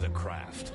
the craft.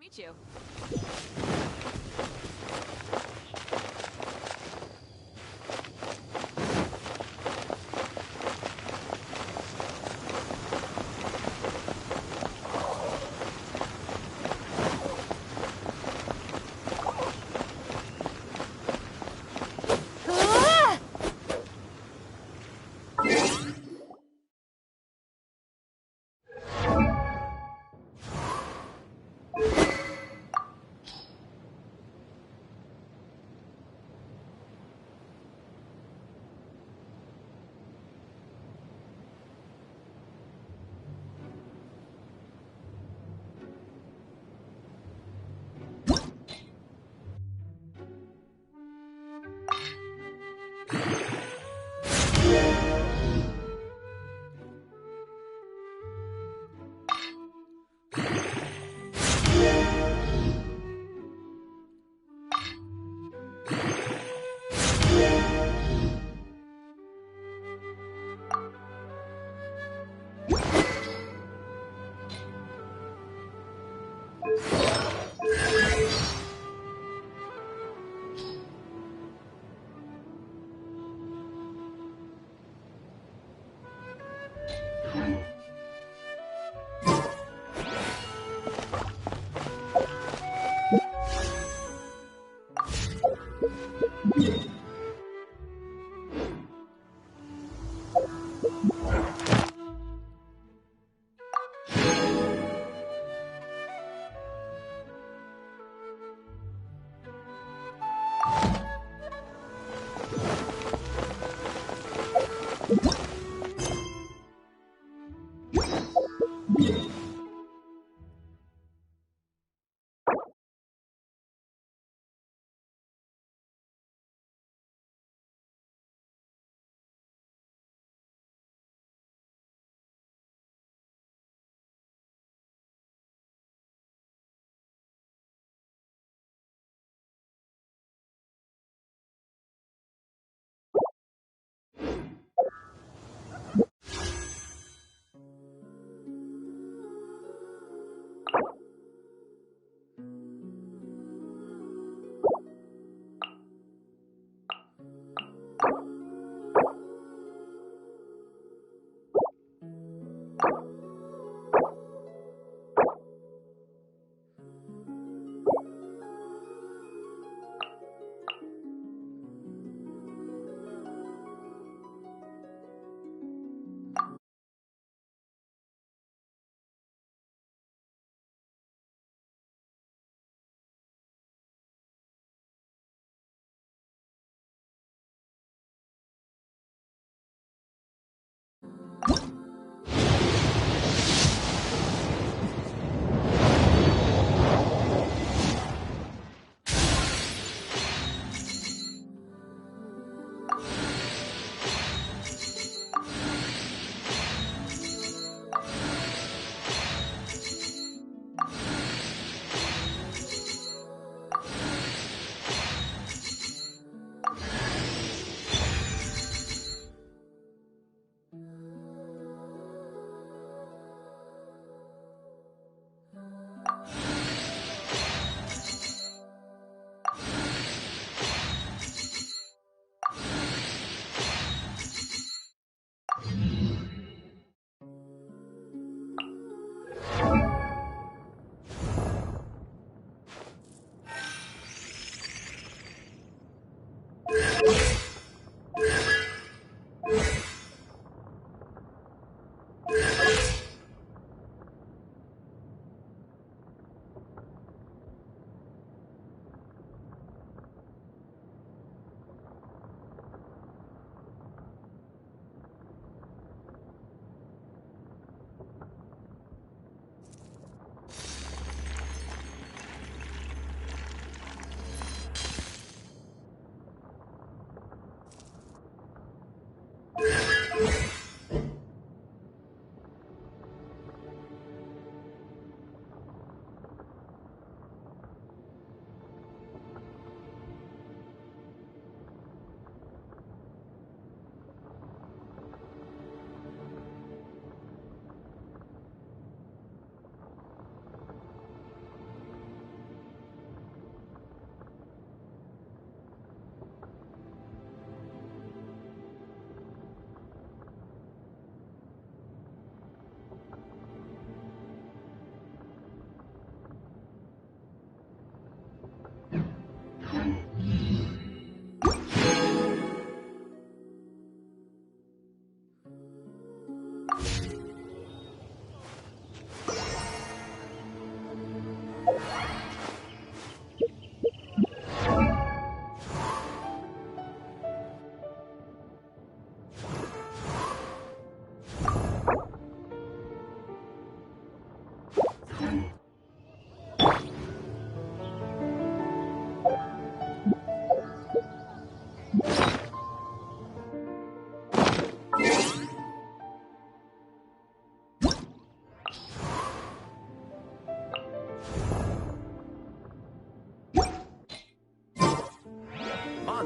Meet you.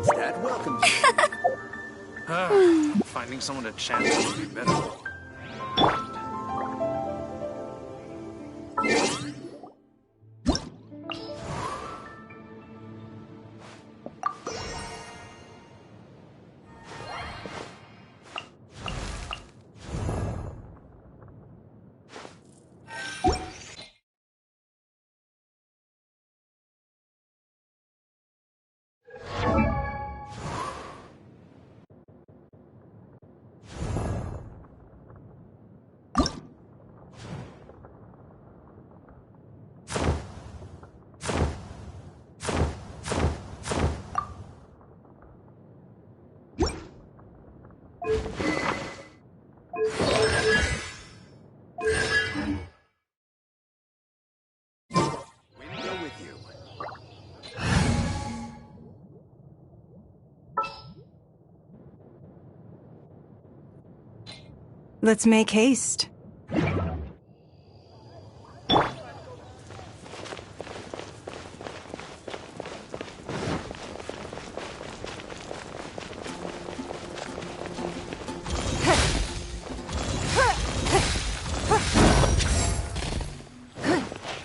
Mondstadt welcomes you. Finding someone to chat to would be better. Let's make haste.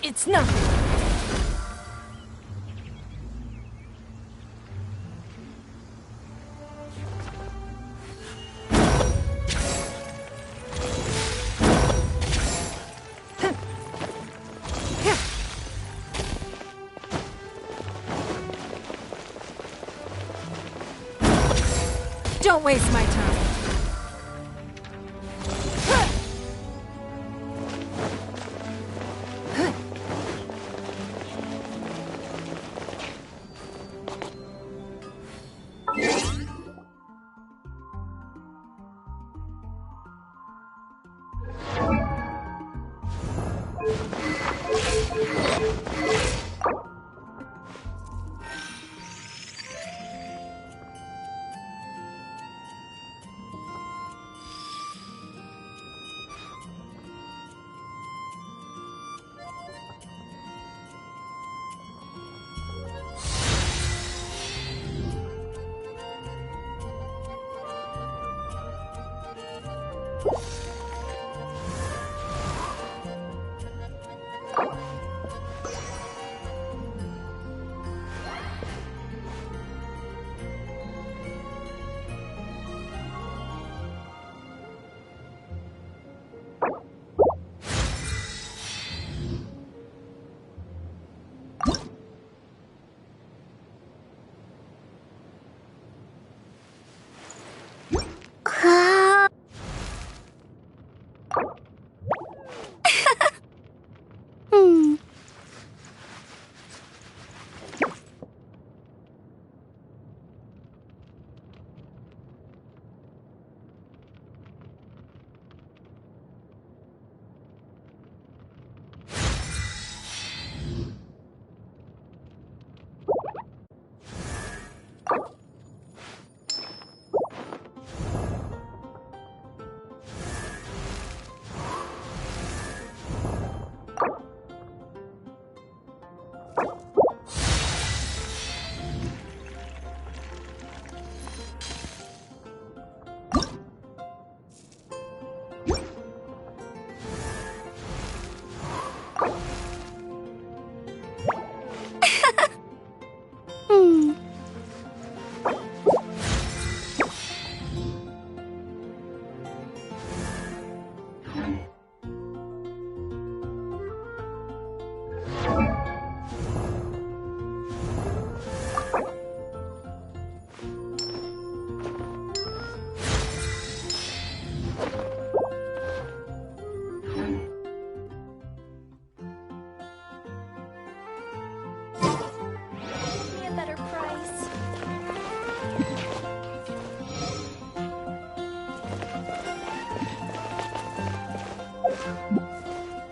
It's nothing. Don't waste my time.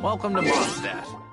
Welcome to Mondstadt.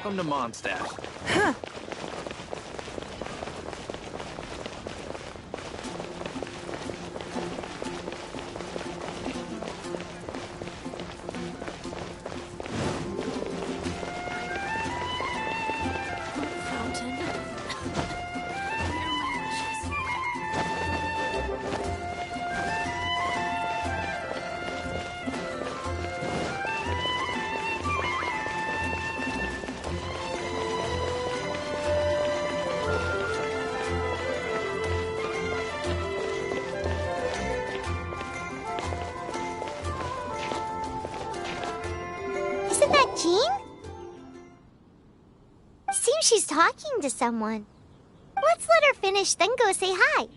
Welcome to Mondstadt. Fountain. Hear my wishes. Isn't that Jean? Seems she's talking to someone. Let's let her finish, then go say hi.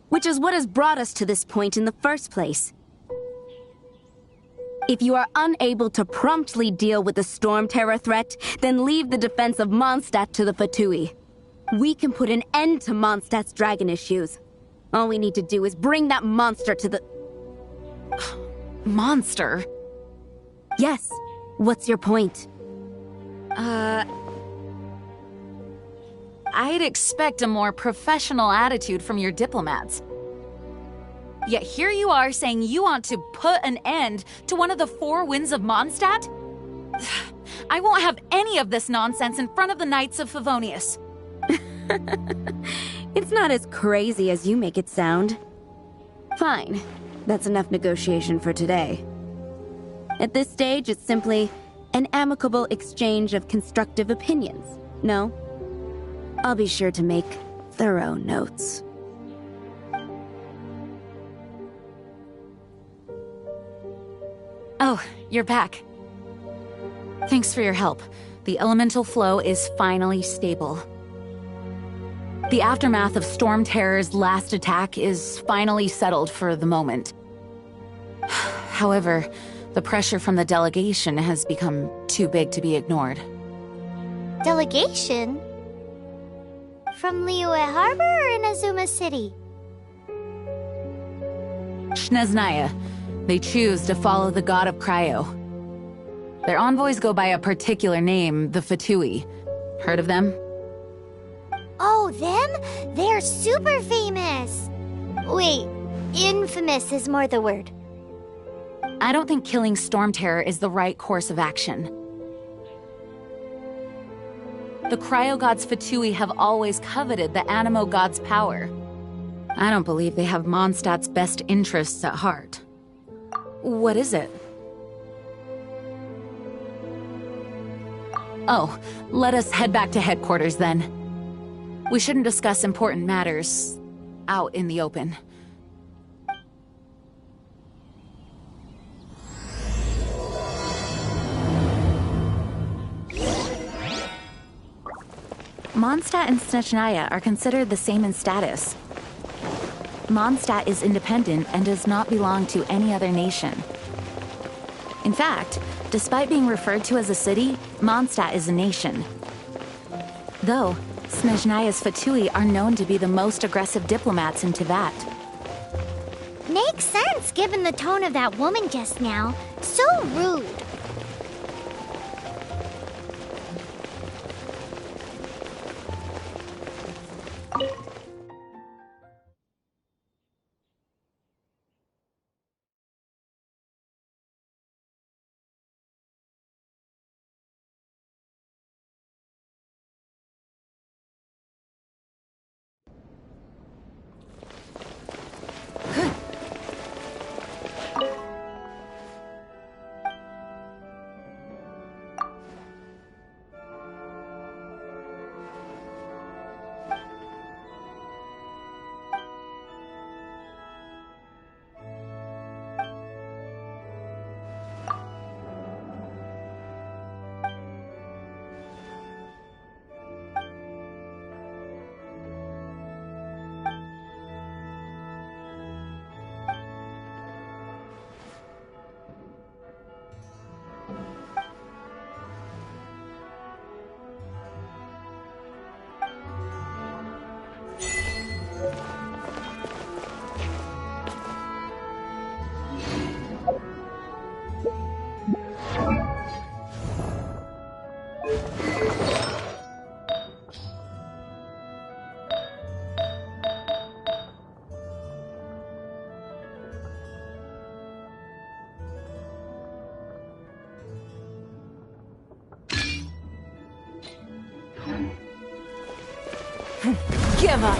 Which is what has brought us to this point in the first place. If you are unable to promptly deal with the storm terror threat, then leave the defense of Mondstadt to the Fatui. We can put an end to Mondstadt's dragon issues. All we need to do is bring that monster to the... Monster? Yes. What's your point? I'd expect a more professional attitude from your diplomats. Yet here you are saying you want to put an end to one of the four winds of Mondstadt? I won't have any of this nonsense in front of the Knights of Favonius. It's not as crazy as you make it sound. Fine. That's enough negotiation for today. At this stage, it's simply an amicable exchange of constructive opinions. No? I'll be sure to make thorough notes. Oh, you're back. Thanks for your help. The elemental flow is finally stable. The aftermath of Storm Terror's last attack is finally settled for the moment. However, the pressure from the delegation has become too big to be ignored. Delegation? From Liyue Harbor or Inazuma City? Snezhnaya. They choose to follow the god of Cryo. Their envoys go by a particular name, the Fatui. Heard of them? Oh, them? They're super famous! Wait, infamous is more the word. I don't think killing Storm Terror is the right course of action. The Cryo God's Fatui have always coveted the Animo God's power. I don't believe they have Mondstadt's best interests at heart. What is it? Oh, let us head back to headquarters then. We shouldn't discuss important matters out in the open. Mondstadt and Snezhnaya are considered the same in status. Mondstadt is independent and does not belong to any other nation. In fact, despite being referred to as a city, Mondstadt is a nation. Though, Snezhnaya's Fatui are known to be the most aggressive diplomats in Teyvat. Makes sense given the tone of that woman just now. So rude. give up.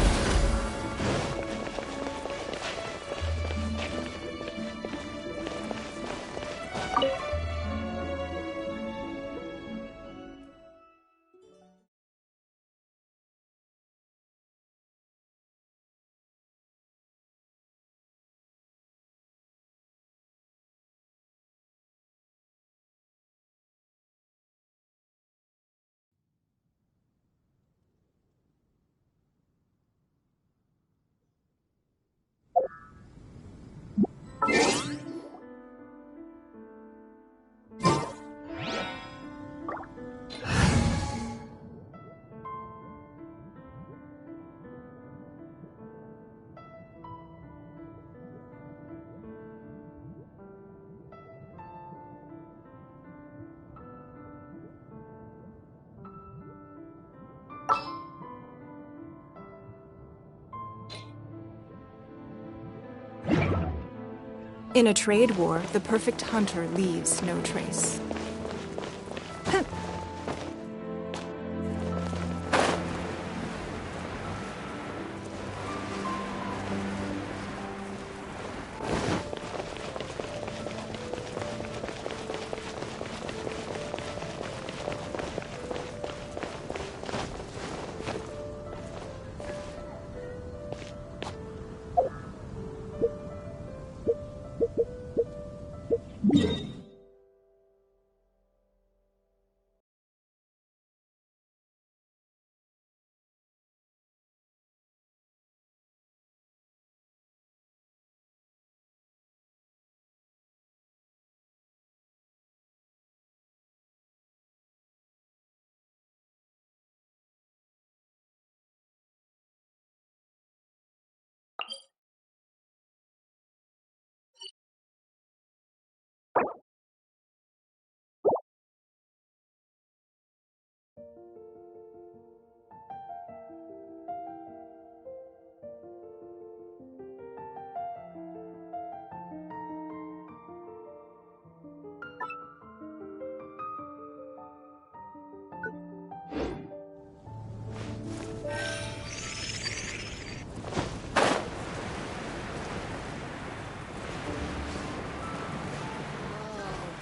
In a trade war, the perfect hunter leaves no trace.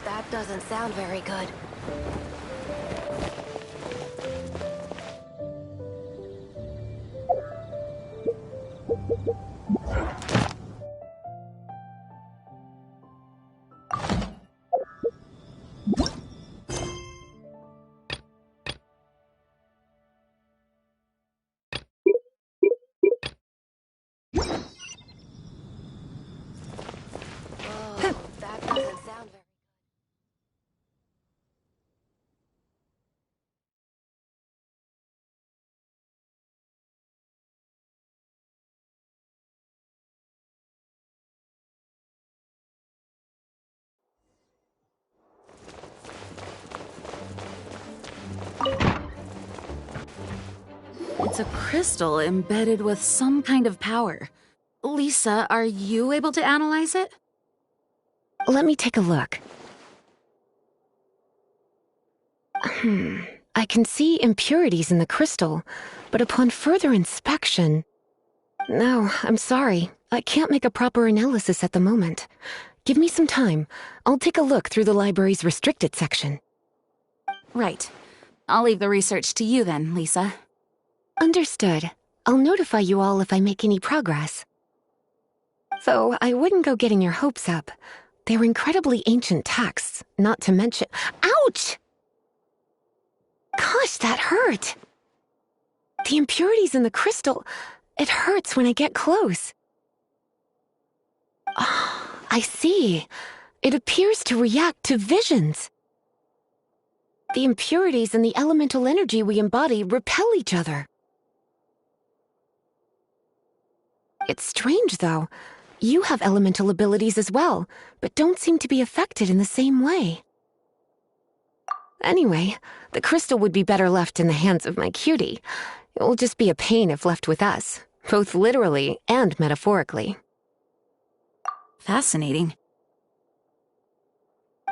That doesn't sound very good. Oh, that doesn't sound very... It's a crystal embedded with some kind of power. Lisa, are you able to analyze it? Let me take a look. I can see impurities in the crystal, but upon further inspection... No, I'm sorry. I can't make a proper analysis at the moment. Give me some time. I'll take a look through the library's restricted section. Right. I'll leave the research to you then, Lisa. Understood. I'll notify you all if I make any progress. Though I wouldn't go getting your hopes up. They're incredibly ancient texts, not to mention— Ouch! Gosh, that hurt! The impurities in the crystal— it hurts when I get close. Oh, I see. It appears to react to visions. The impurities and the elemental energy we embody repel each other. It's strange, though. You have elemental abilities as well, but don't seem to be affected in the same way. Anyway, the crystal would be better left in the hands of my cutie. It will just be a pain if left with us, both literally and metaphorically. Fascinating.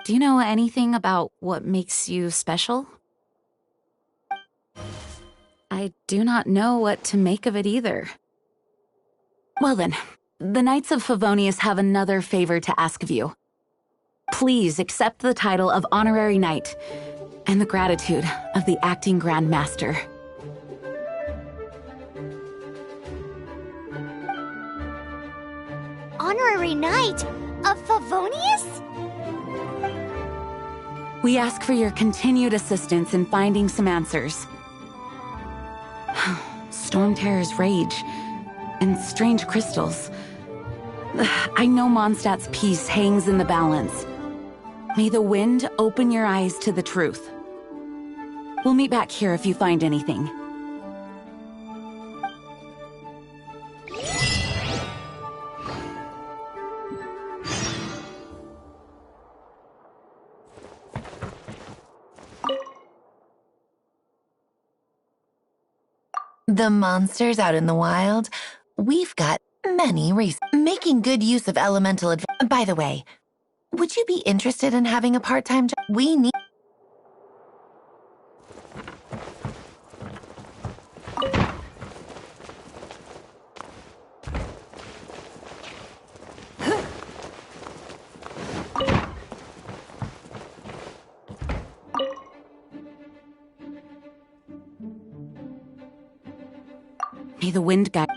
Do you know anything about what makes you special? I do not know what to make of it either. Well then, the Knights of Favonius have another favor to ask of you. Please accept the title of Honorary Knight and the gratitude of the Acting Grand Master. Honorary Knight of Favonius? We ask for your continued assistance in finding some answers. Storm Terror's rage and strange crystals. I know Mondstadt's peace hangs in the balance. May the wind open your eyes to the truth. We'll meet back here if you find anything. The monsters out in the wild, we've got many reasons. Making good use of elemental By the way, would you be interested in having a part-time job? We need... May the wind guide.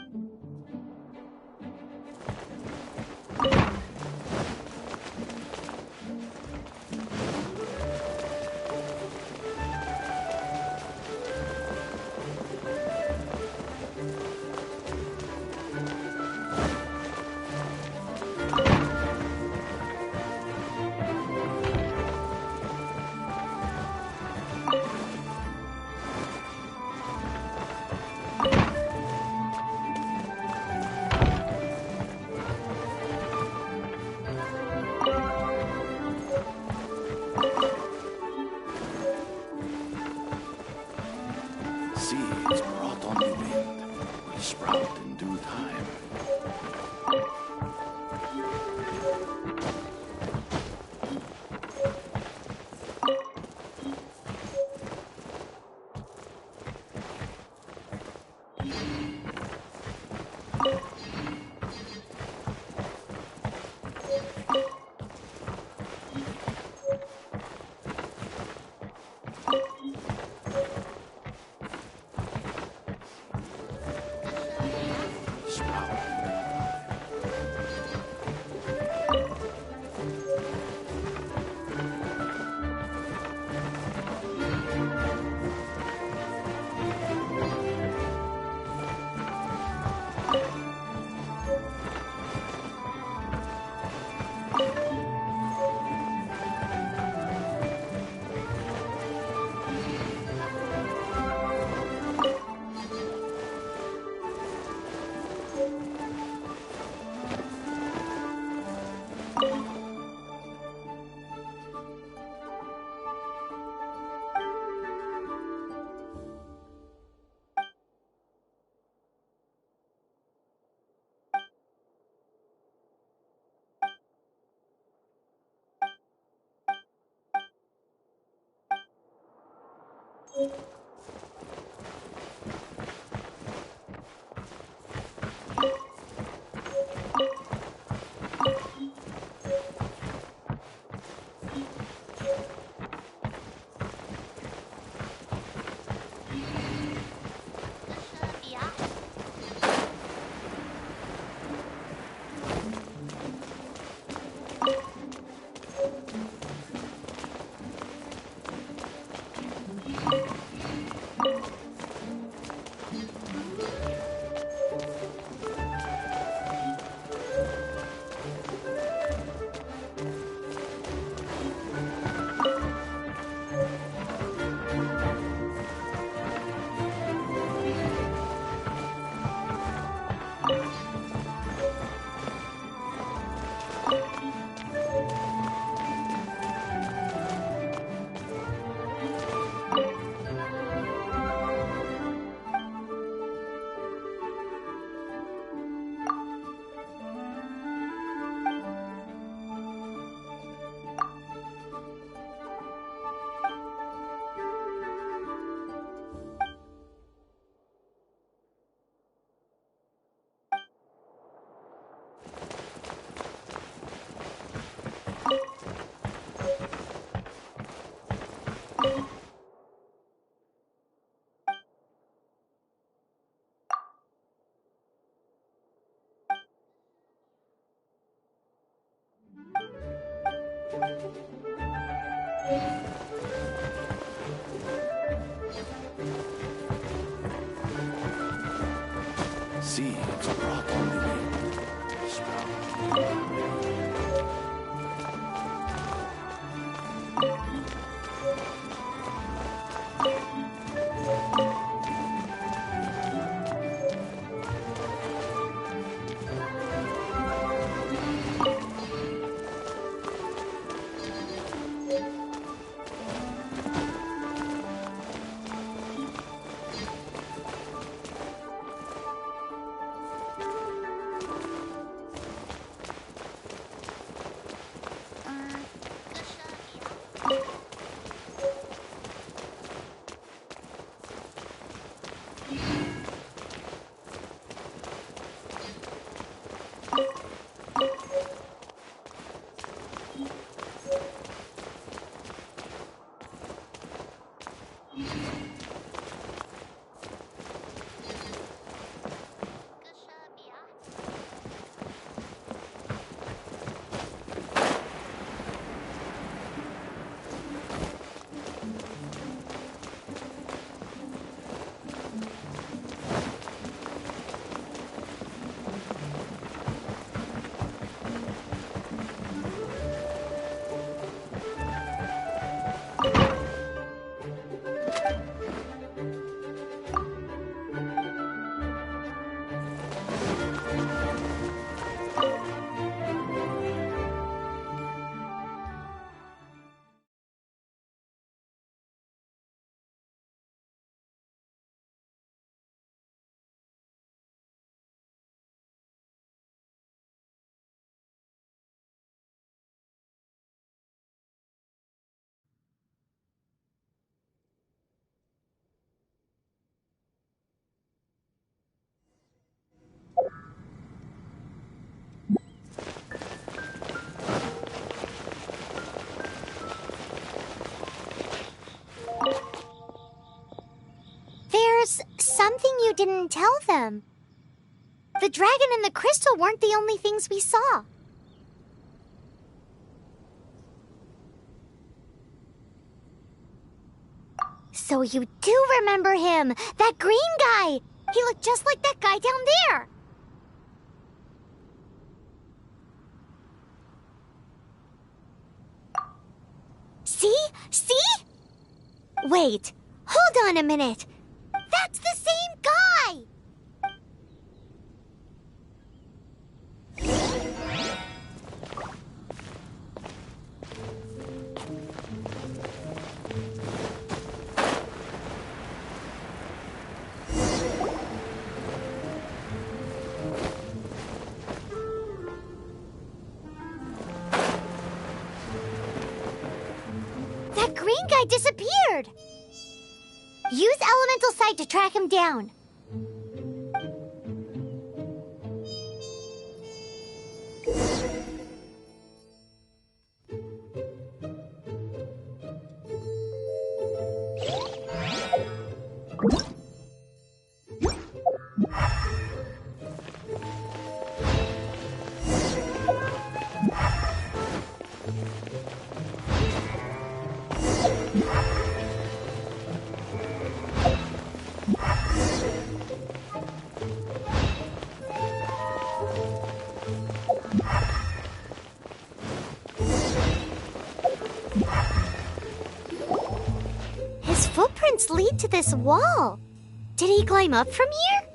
Seeds brought on the wind will sprout in due time. Seeds brought on the wind. Sprout. There's something you didn't tell them. The dragon and the crystal weren't the only things we saw. So you do remember him, that green guy. He looked just like that guy down there. See? See? Wait, hold on a minute. That's the same guy! That green guy disappeared! Use elemental sight to track him down. His footprints lead to this wall. Did he climb up from here?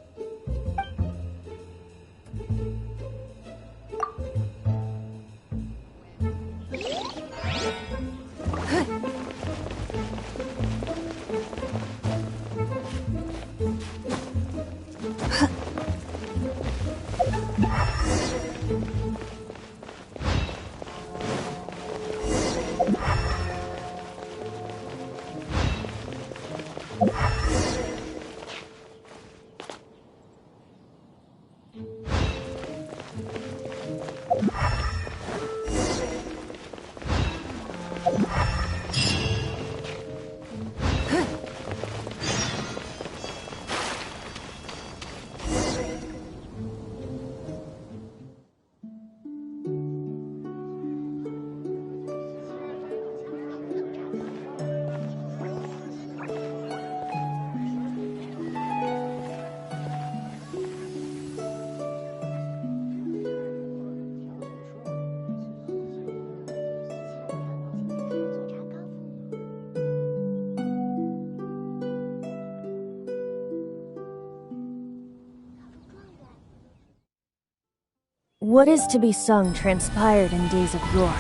What is to be sung transpired in days of yore,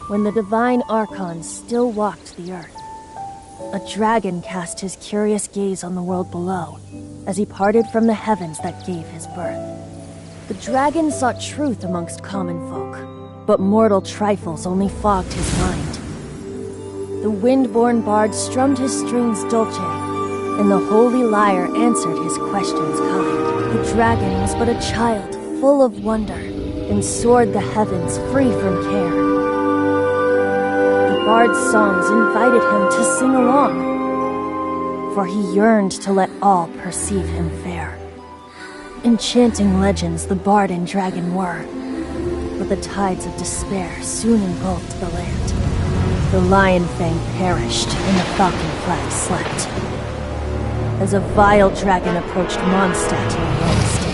when the divine archons still walked the earth. A dragon cast his curious gaze on the world below, as he parted from the heavens that gave his birth. The dragon sought truth amongst common folk, but mortal trifles only fogged his mind. The wind-born bard strummed his strings dolce, and the holy lyre answered his questions kind. The dragon was but a child, full of wonder, and soared the heavens free from care. The bard's songs invited him to sing along, for he yearned to let all perceive him fair. Enchanting legends the bard and dragon were, but the tides of despair soon engulfed the land. The lion fang perished, and the falcon flag slept, as a vile dragon approached Mondstadt in a lone stand.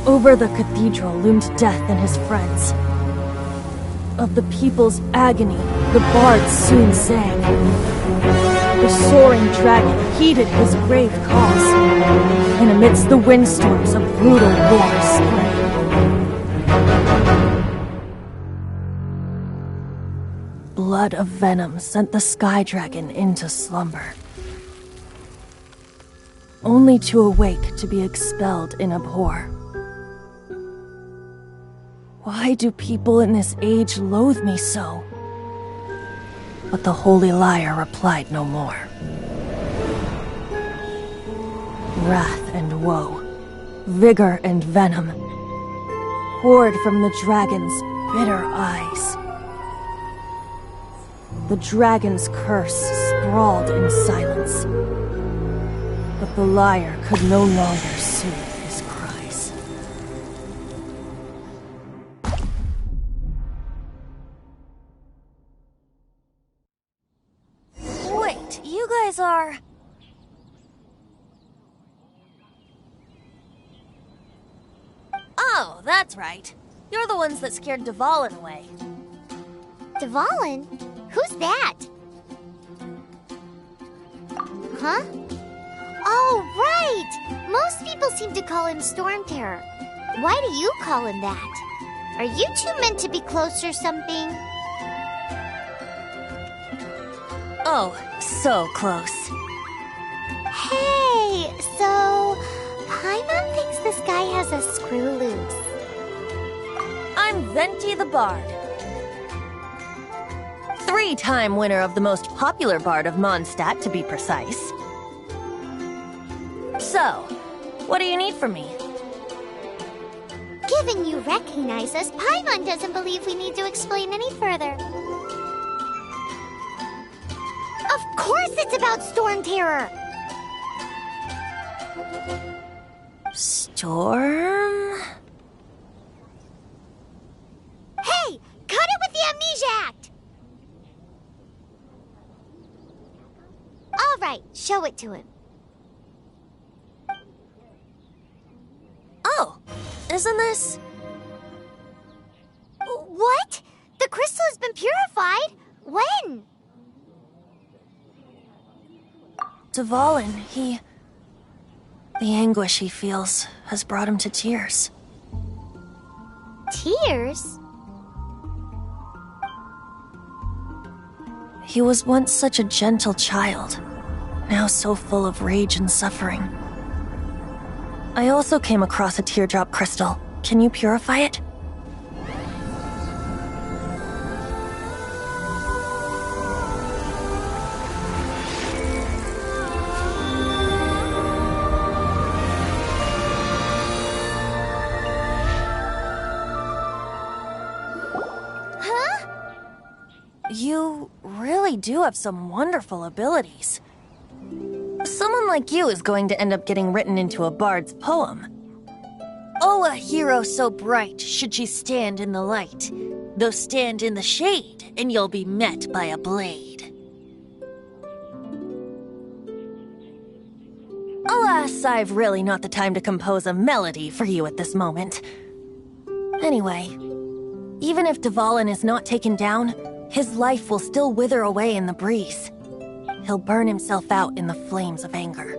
Over the cathedral loomed death and his friends. Of the people's agony, the bard soon sang. The soaring dragon heeded his grave calls, and amidst the windstorms a brutal war spread. Blood of venom sent the sky dragon into slumber, only to awake to be expelled in abhor. Why do people in this age loathe me so? But the holy lyre replied no more. Wrath and woe, vigor and venom, poured from the dragon's bitter eyes. The dragon's curse sprawled in silence, but the lyre could no longer soothe his cries. Wait, you guys are... Oh, that's right. You're the ones that scared Dvalin away. Dvalin? Who's that? Huh? Oh, right! Most people seem to call him Storm Terror. Why do you call him that? Are you two meant to be close or something? Oh, so close. Hey, so... Paimon thinks this guy has a screw loose. I'm Venti the Bard. 3-time winner of the most popular bard of Mondstadt, to be precise. So, what do you need from me? Given you recognize us, Paimon doesn't believe we need to explain any further. Of course it's about Storm Terror! Storm? Hey! Cut it with the Amnesia Act! Alright, show it to him. Oh, isn't this... What? The crystal has been purified? When? Dvalin, he... The anguish he feels has brought him to tears. Tears? He was once such a gentle child, now so full of rage and suffering. I also came across a teardrop crystal. Can you purify it? You really do have some wonderful abilities. Someone like you is going to end up getting written into a bard's poem. Oh, a hero so bright should she stand in the light, though stand in the shade, and you'll be met by a blade. Alas, I've really not the time to compose a melody for you at this moment. Anyway, even if Dvalin is not taken down, his life will still wither away in the breeze. He'll burn himself out in the flames of anger.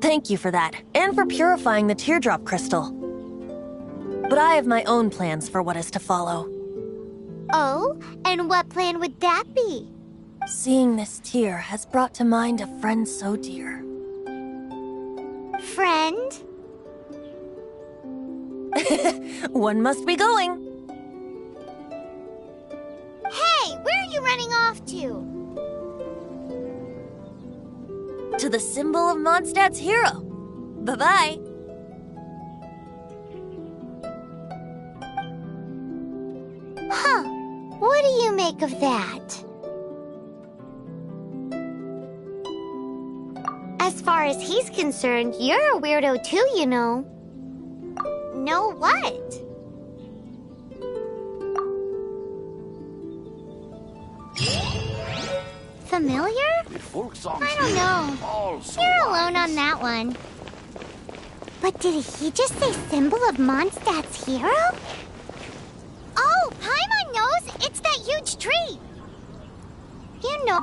Thank you for that, and for purifying the teardrop crystal. but I have my own plans for what is to follow. Oh, and what plan would that be? Seeing this tear has brought to mind a friend so dear. Friend? One must be going. Hey, where are you running off to? To the symbol of Mondstadt's hero. Bye-bye. Huh. What do you make of that? As far as he's concerned, you're a weirdo too, you know. Know what? Familiar? I don't know. You're alone on that one. But did he just say symbol of Mondstadt's hero? Oh, Paimon knows! It's that huge tree! You know...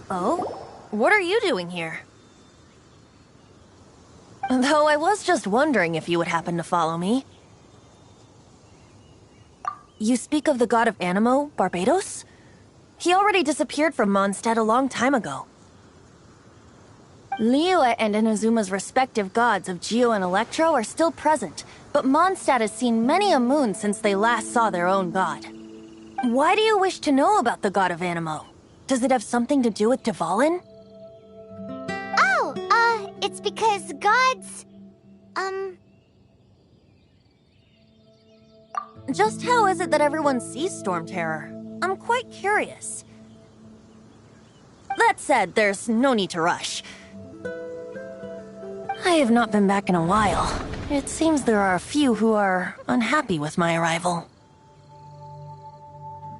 Oh? What are you doing here? Though I was just wondering if you would happen to follow me. You speak of the god of Animo, Barbados? He already disappeared from Mondstadt a long time ago. Liyue and Inazuma's respective gods of Geo and Electro are still present, but Mondstadt has seen many a moon since they last saw their own god. Why do you wish to know about the god of Animo? Does it have something to do with Dvalin? Oh, it's because gods... Just how is it that everyone sees Storm Terror? I'm quite curious. That said, there's no need to rush. I have not been back in a while. It seems there are a few who are unhappy with my arrival.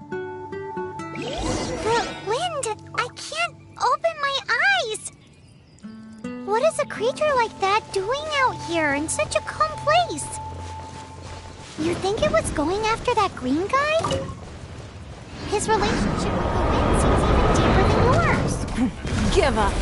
The wind! I can't open my eyes! What is a creature like that doing out here in such a calm place? You think it was going after that green guy? His relationship with the wind seems even deeper than yours. Give up.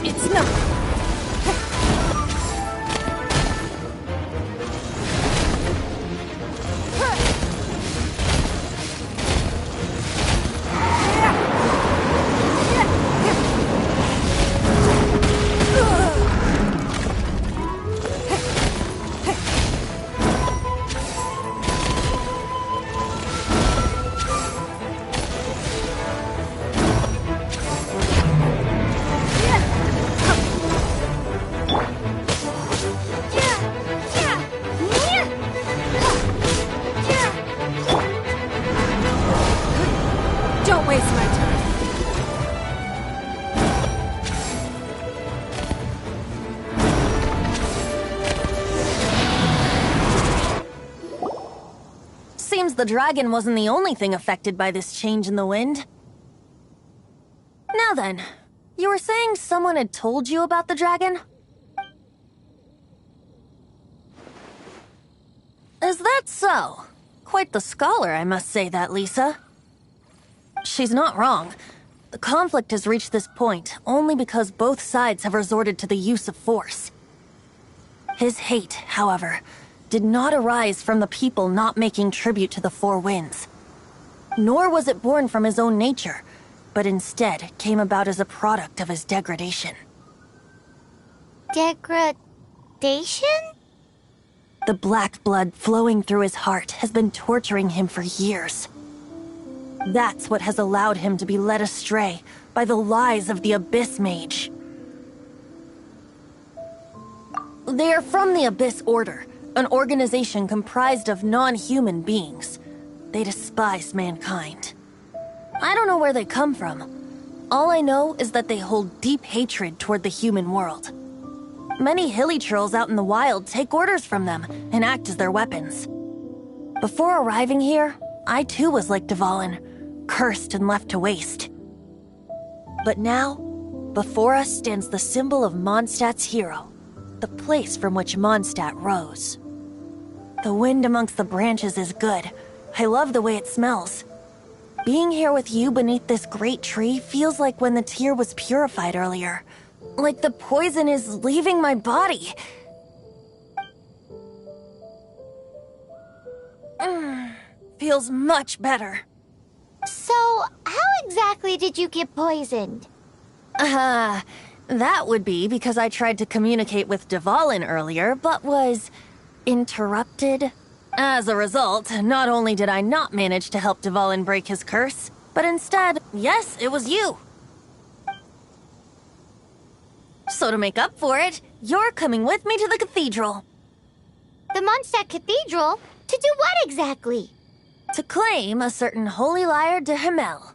It's nothing. Don't waste my time. Seems the dragon wasn't the only thing affected by this change in the wind. Now then, you were saying someone had told you about the dragon? Is that so? Quite the scholar, I must say that, Lisa. She's not wrong. The conflict has reached this point only because both sides have resorted to the use of force. His hate, however, did not arise from the people not making tribute to the Four Winds. Nor was it born from his own nature, but instead came about as a product of his degradation. Degradation? The black blood flowing through his heart has been torturing him for years. That's what has allowed him to be led astray by the lies of the Abyss Mage. They are from the Abyss Order, an organization comprised of non-human beings. They despise mankind. I don't know where they come from. All I know is that they hold deep hatred toward the human world. Many hilly trolls out in the wild take orders from them and act as their weapons. Before arriving here, I too was like Dvalin, cursed and left to waste. But now, before us stands the symbol of Mondstadt's hero, the place from which Mondstadt rose. The wind amongst the branches is good. I love the way it smells. Being here with you beneath this great tree feels like when the tear was purified earlier. Like the poison is leaving my body. Feels much better. So, how exactly did you get poisoned? That would be because I tried to communicate with Dvalin earlier, but was interrupted. As a result, not only did I not manage to help Dvalin break his curse, but instead, yes, it was you. So to make up for it, you're coming with me to the cathedral. The Mondstadt Cathedral? To do what exactly? To claim a certain holy lyre de Himmel.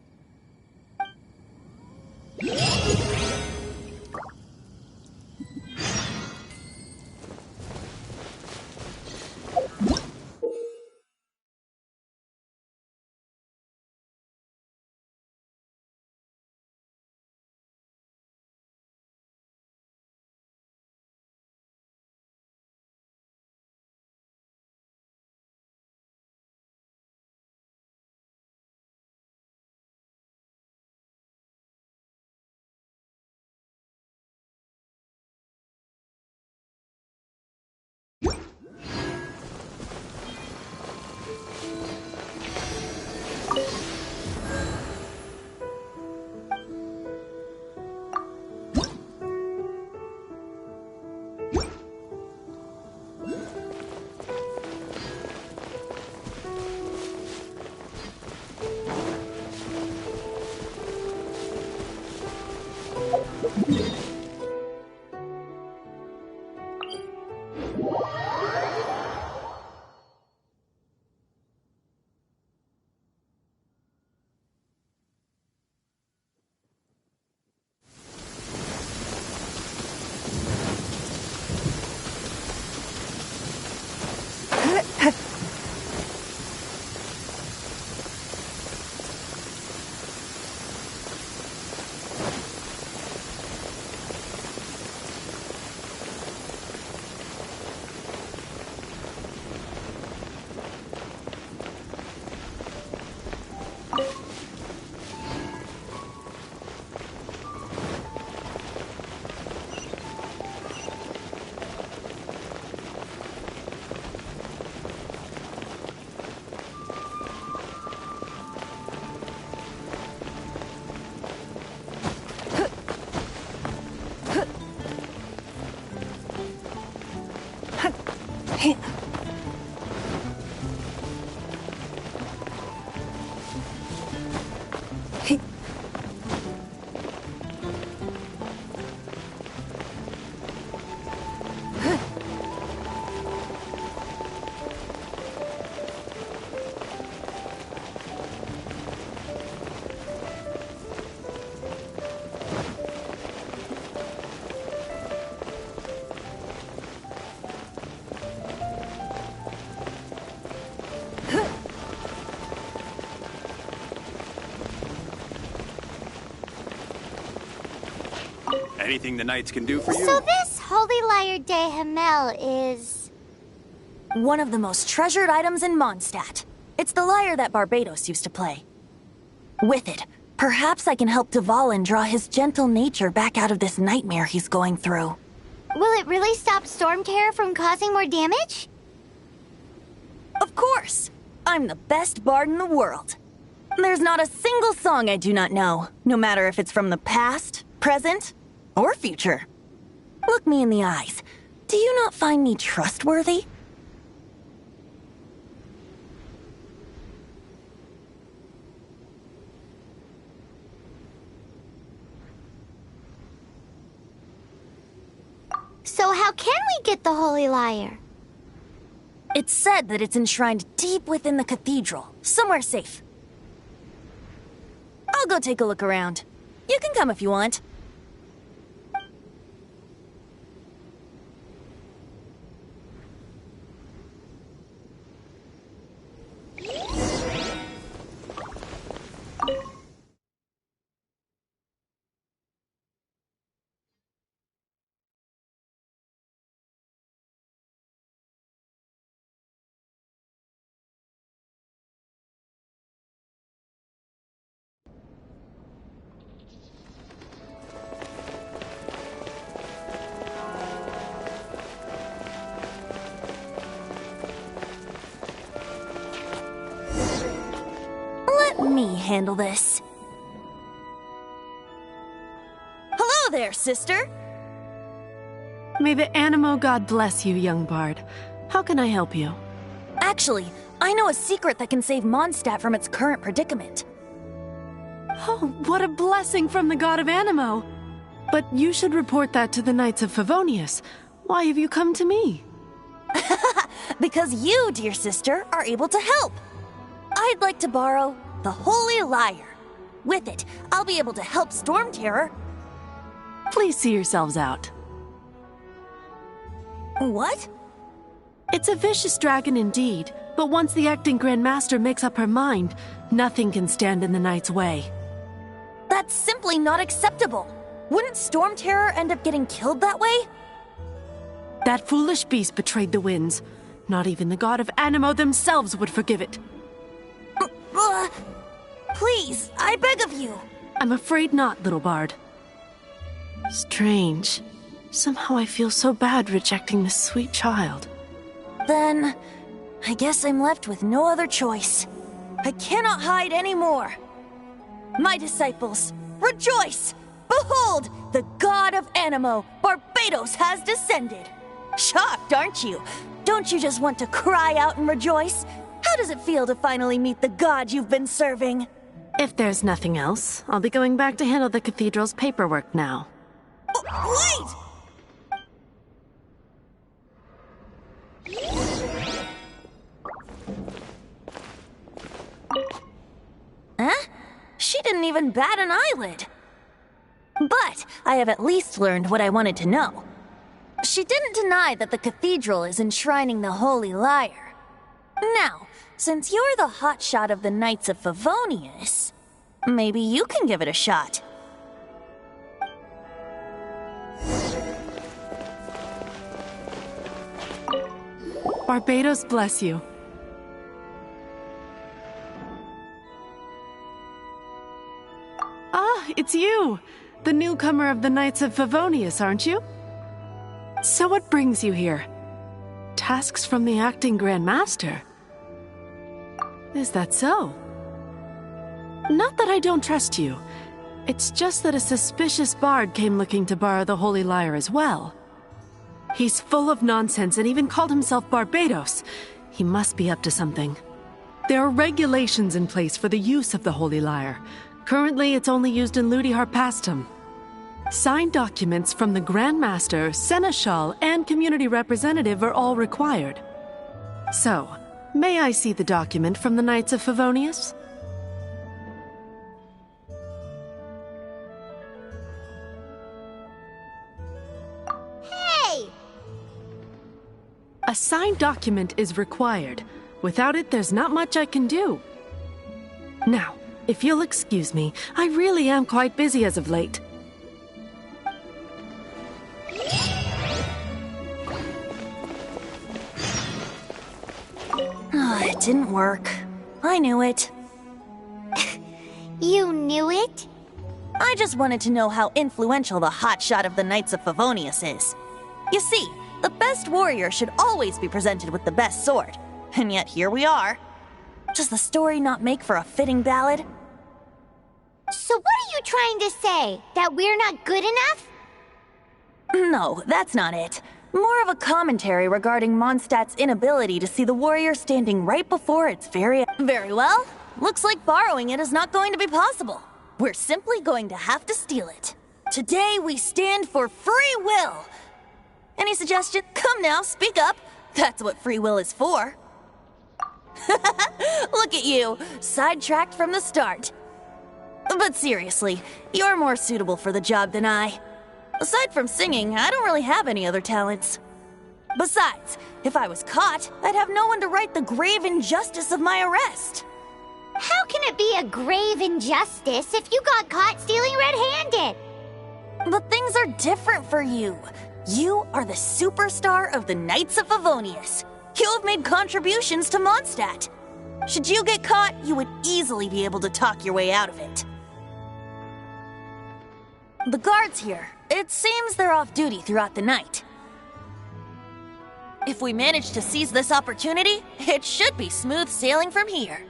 Anything the knights can do for you? So this holy lyre de Himmel is... one of the most treasured items in Mondstadt. It's the lyre that Barbados used to play. With it, perhaps I can help Dvalin draw his gentle nature back out of this nightmare he's going through. Will it really stop Storm Terror from causing more damage? Of course! I'm the best bard in the world. There's not a single song I do not know, no matter if it's from the past, present, or future. Look me in the eyes. Do you not find me trustworthy? So how can we get the holy lyre? It's said that it's enshrined deep within the cathedral, somewhere safe. I'll go take a look around. You can come if you want. Let me handle this. Hello there! there, sister! May the Animo god bless you, young bard. How can I help you? Actually, I know a secret that can save Mondstadt from its current predicament. Oh, what a blessing from the god of Animo! But you should report that to the Knights of Favonius. Why have you come to me? Because you, dear sister, are able to help. I'd like to borrow the Holy Lyre. With it, I'll be able to help Storm Terror. Please see yourselves out. What? It's a vicious dragon indeed, but once the acting Grand Master makes up her mind, nothing can stand in the Knight's way. That's simply not acceptable. Wouldn't Storm Terror end up getting killed that way? That foolish beast betrayed the winds. Not even the god of Animo themselves would forgive it. Please, I beg of you. I'm afraid not, little bard. Strange. Somehow I feel so bad rejecting this sweet child. Then, I guess I'm left with no other choice. I cannot hide anymore. My disciples, rejoice! Behold, the god of Animo, Barbados, has descended. Shocked, aren't you? Don't you just want to cry out and rejoice? How does it feel to finally meet the god you've been serving? If there's nothing else, I'll be going back to handle the cathedral's paperwork now. Wait! Huh? She didn't even bat an eyelid. But I have at least learned what I wanted to know. She didn't deny that the cathedral is enshrining the Holy Lyre. Now, since you're the hotshot of the Knights of Favonius, maybe you can give it a shot. Barbados bless you. Ah, it's you! The newcomer of the Knights of Favonius, aren't you? So what brings you here? Tasks from the acting Grand Master? Is that so? Not that I don't trust you. It's just that a suspicious bard came looking to borrow the Holy Lyre as well. He's full of nonsense and even called himself Barbados. He must be up to something. There are regulations in place for the use of the Holy Lyre. Currently, it's only used in Ludi Harpastum. Signed documents from the Grand Master, Seneschal, and community representative are all required. So, may I see the document from the Knights of Favonius? Hey! A signed document is required. Without it, there's not much I can do. Now, if you'll excuse me, I really am quite busy as of late. It didn't work. I knew it. You knew it? I just wanted to know how influential the hotshot of the Knights of Favonius is. You see, the best warrior should always be presented with the best sword. And yet here we are. Does the story not make for a fitting ballad? So what are you trying to say? That we're not good enough? No, that's not it. More of a commentary regarding Mondstadt's inability to see the warrior standing right before its very well. Looks like borrowing it is not going to be possible. We're simply going to have to steal it. Today we stand for free will. Any suggestion? Come now, speak up. That's what free will is for. Look at you, sidetracked from the start. But seriously, you're more suitable for the job than I. Aside from singing, I don't really have any other talents. Besides, if I was caught, I'd have no one to right the grave injustice of my arrest. How can it be a grave injustice if you got caught stealing red-handed? But things are different for you. You are the superstar of the Knights of Favonius. You have made contributions to Mondstadt. Should you get caught, you would easily be able to talk your way out of it. The guards here, it seems they're off duty throughout the night. If we manage to seize this opportunity, it should be smooth sailing from here.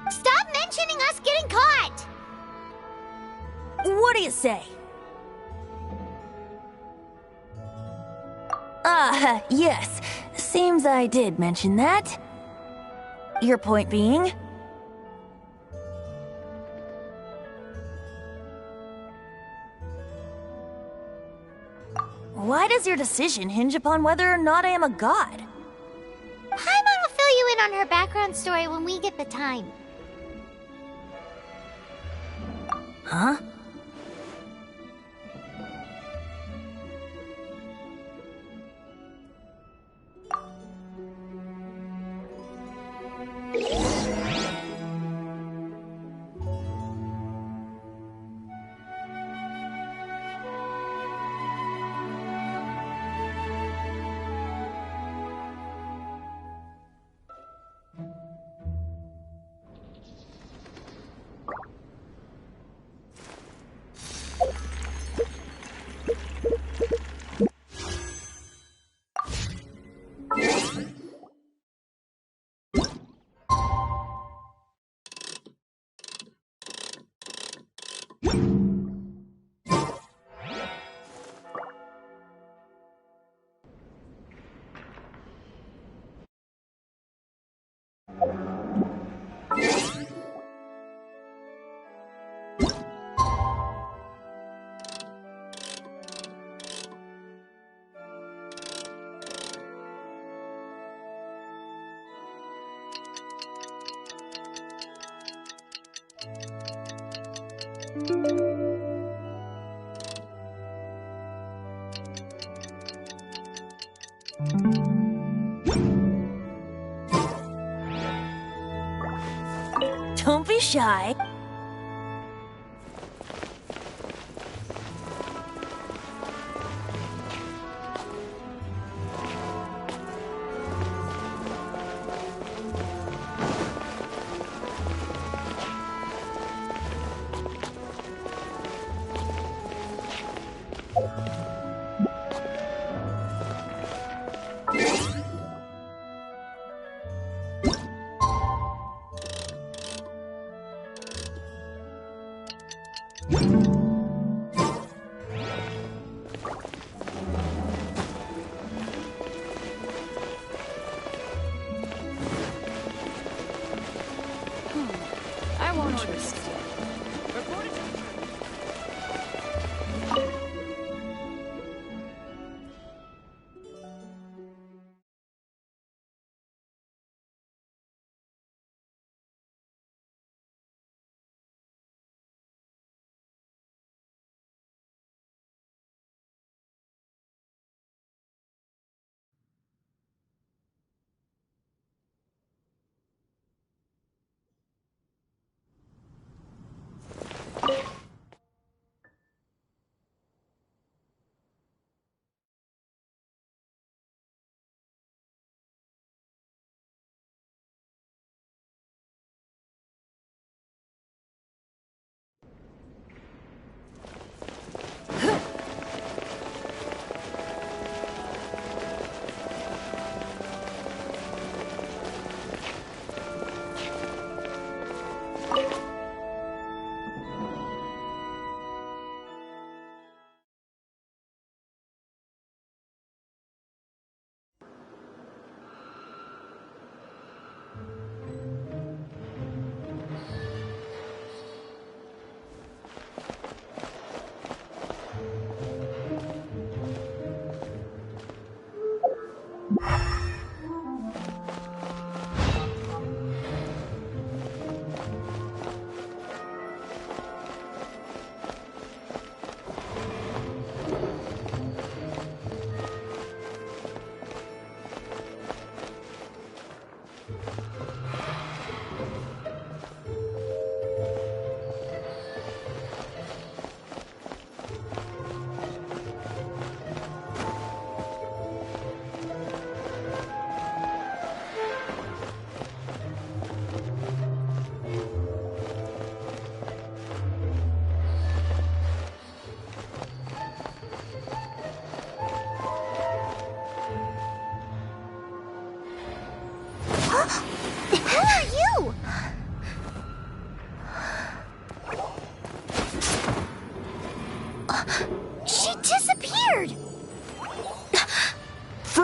Stop mentioning us getting caught! What do you say? Yes. Seems I did mention that. Your point being? Why does your decision hinge upon whether or not I am a god? Paimon will fill you in on her background story when we get the time. Huh? Don't be shy. I won't risk it.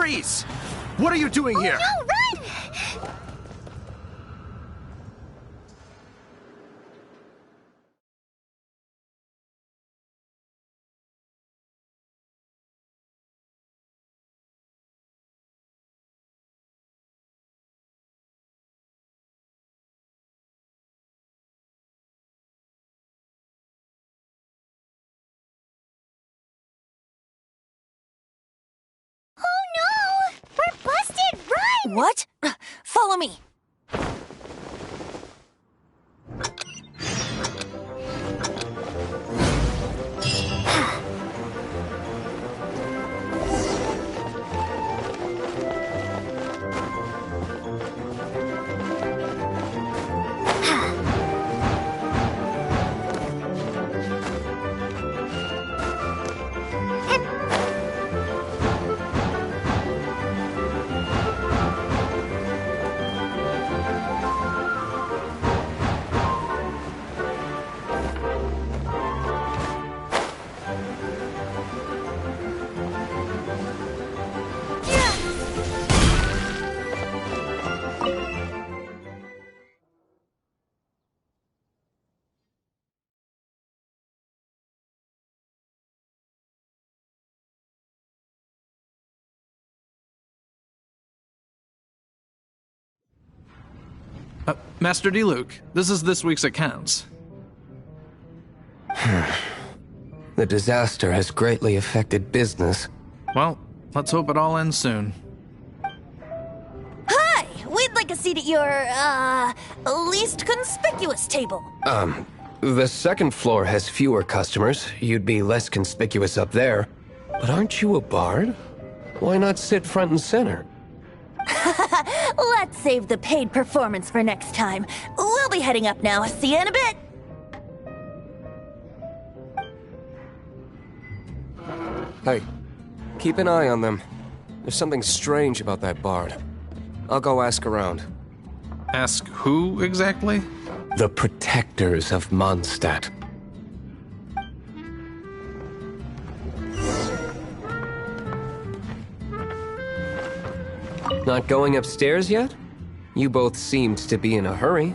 Freeze! What are you doing here? No, run! Oh no! We're busted! Run! What? Follow me. Master D-Luke, this is this week's accounts. The disaster has greatly affected business. Well, let's hope it all ends soon. Hi! We'd like a seat at your, least conspicuous table. The second floor has fewer customers. You'd be less conspicuous up there. But aren't you a bard? Why not sit front and center? Let's save the paid performance for next time. We'll be heading up now. See you in a bit. Hey, keep an eye on them. There's something strange about that bard. I'll go ask around. Ask who exactly? The protectors of Mondstadt. Not going upstairs yet? You both seemed to be in a hurry.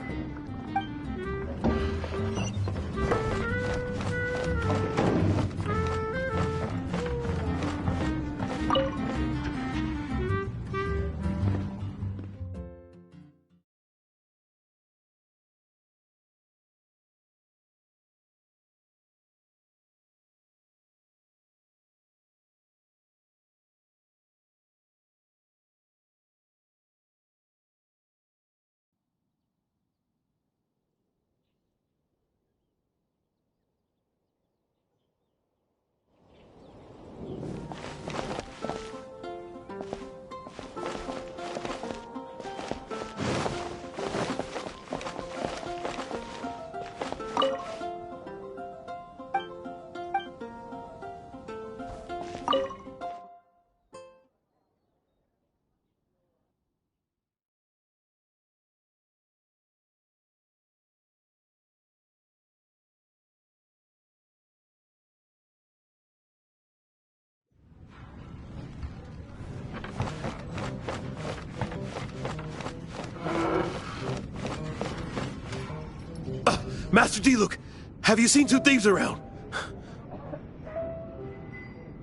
Master D-Luke, have you seen two thieves around?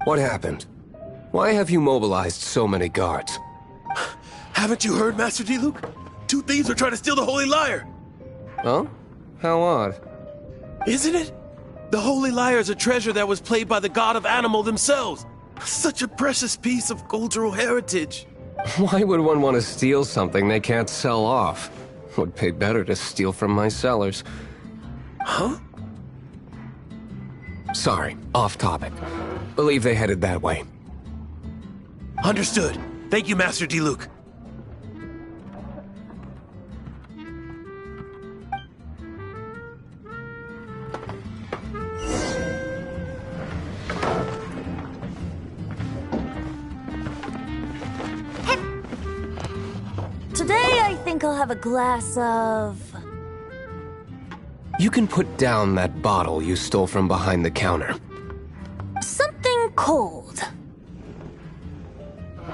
What happened? Why have you mobilized so many guards? Haven't you heard, Master D-Luke? Two thieves are trying to steal the Holy Lyre! Oh? How odd. Isn't it? The Holy Lyre is a treasure that was played by the god of animal themselves. Such a precious piece of cultural heritage. Why would one want to steal something they can't sell off? Would pay better to steal from my cellars. Huh? Sorry, off topic. Believe they headed that way. Understood. Thank you, Master D-Luke. Today, I think I'll have a glass of... You can put down that bottle you stole from behind the counter. something cold.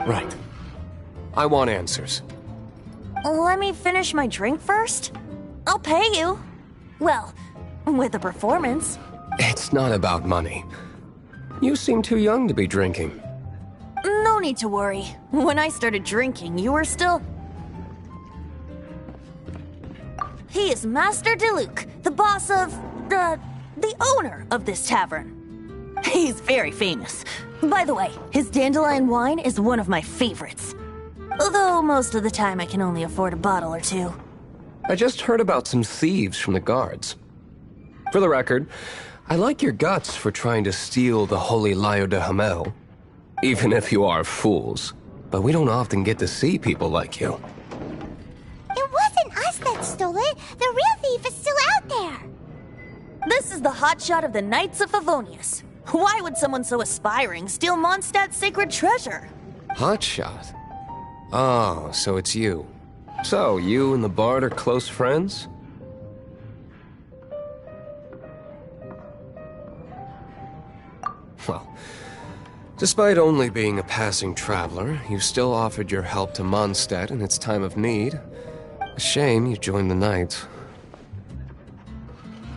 Right. I want answers. Let me finish my drink first. I'll pay you. Well, with a performance. It's not about money. You seem too young to be drinking. No need to worry. When I started drinking, you were still... He is Master Diluc, the boss of... the owner of this tavern. He's very famous. By the way, his dandelion wine is one of my favorites. Although most of the time I can only afford a bottle or two. I just heard about some thieves from the guards. For the record, I like your guts for trying to steal the Holy Lyre de Hamel. Even if you are fools. But we don't often get to see people like you. It wasn't us that stole it. The real thief is still out there. This is the hotshot of the Knights of Favonius. Why would someone so aspiring steal Mondstadt's sacred treasure? Hotshot? Oh, so it's you. So, you and the Bard are close friends? Well, despite only being a passing traveler, you still offered your help to Mondstadt in its time of need. A shame you joined the Knights.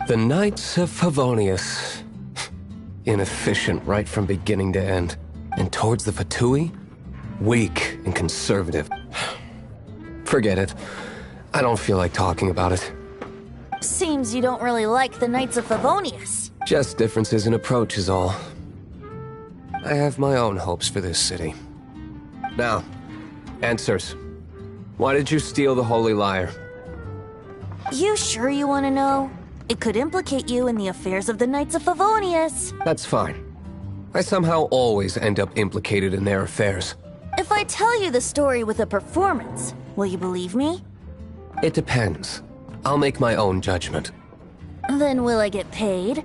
The Knights of Favonius. Inefficient right from beginning to end. And towards the Fatui? Weak and conservative. Forget it. I don't feel like talking about it. Seems you don't really like the Knights of Favonius. Just differences in approach is all. I have my own hopes for this city. Now, answers. Why did you steal the Holy Lyre? You sure you want to know? It could implicate you in the affairs of the Knights of Favonius. That's fine. I somehow always end up implicated in their affairs. If I tell you the story with a performance, will you believe me? It depends. I'll make my own judgment. Then will I get paid?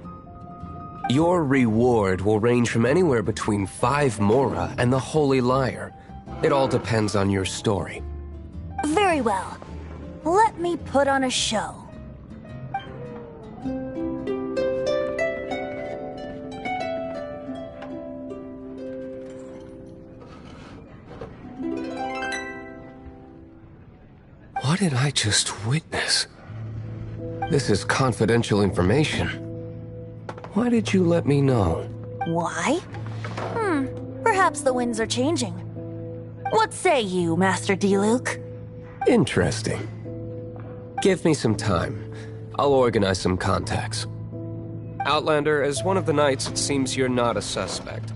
Your reward will range from anywhere between 5 mora and the Holy Lyre. It all depends on your story. Very well. Let me put on a show. What did I just witness? This is confidential information. Why did you let me know? Why? Perhaps the winds are changing. What say you, Master Diluc? Interesting. Give me some time. I'll organize some contacts. Outlander, as one of the knights, it seems you're not a suspect.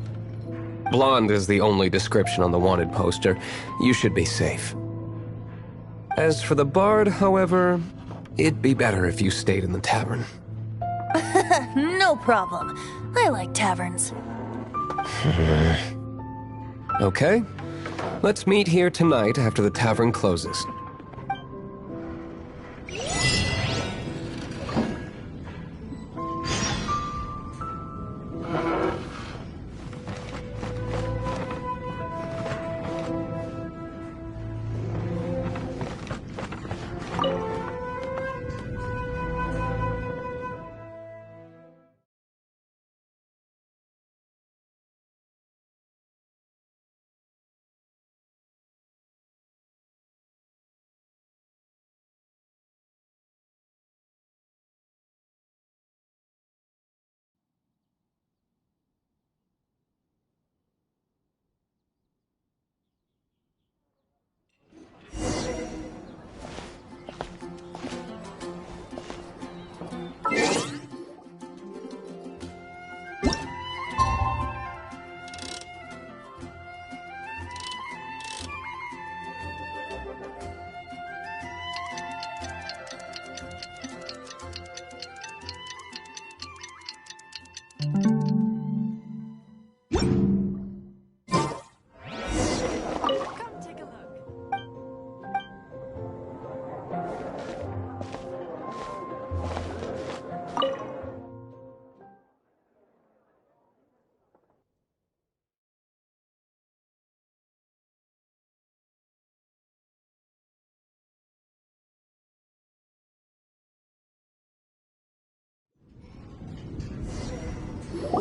Blonde is the only description on the wanted poster. You should be safe. As for the Bard, however, it'd be better if you stayed in the tavern. No problem. I like taverns. Okay. Let's meet here tonight after the tavern closes.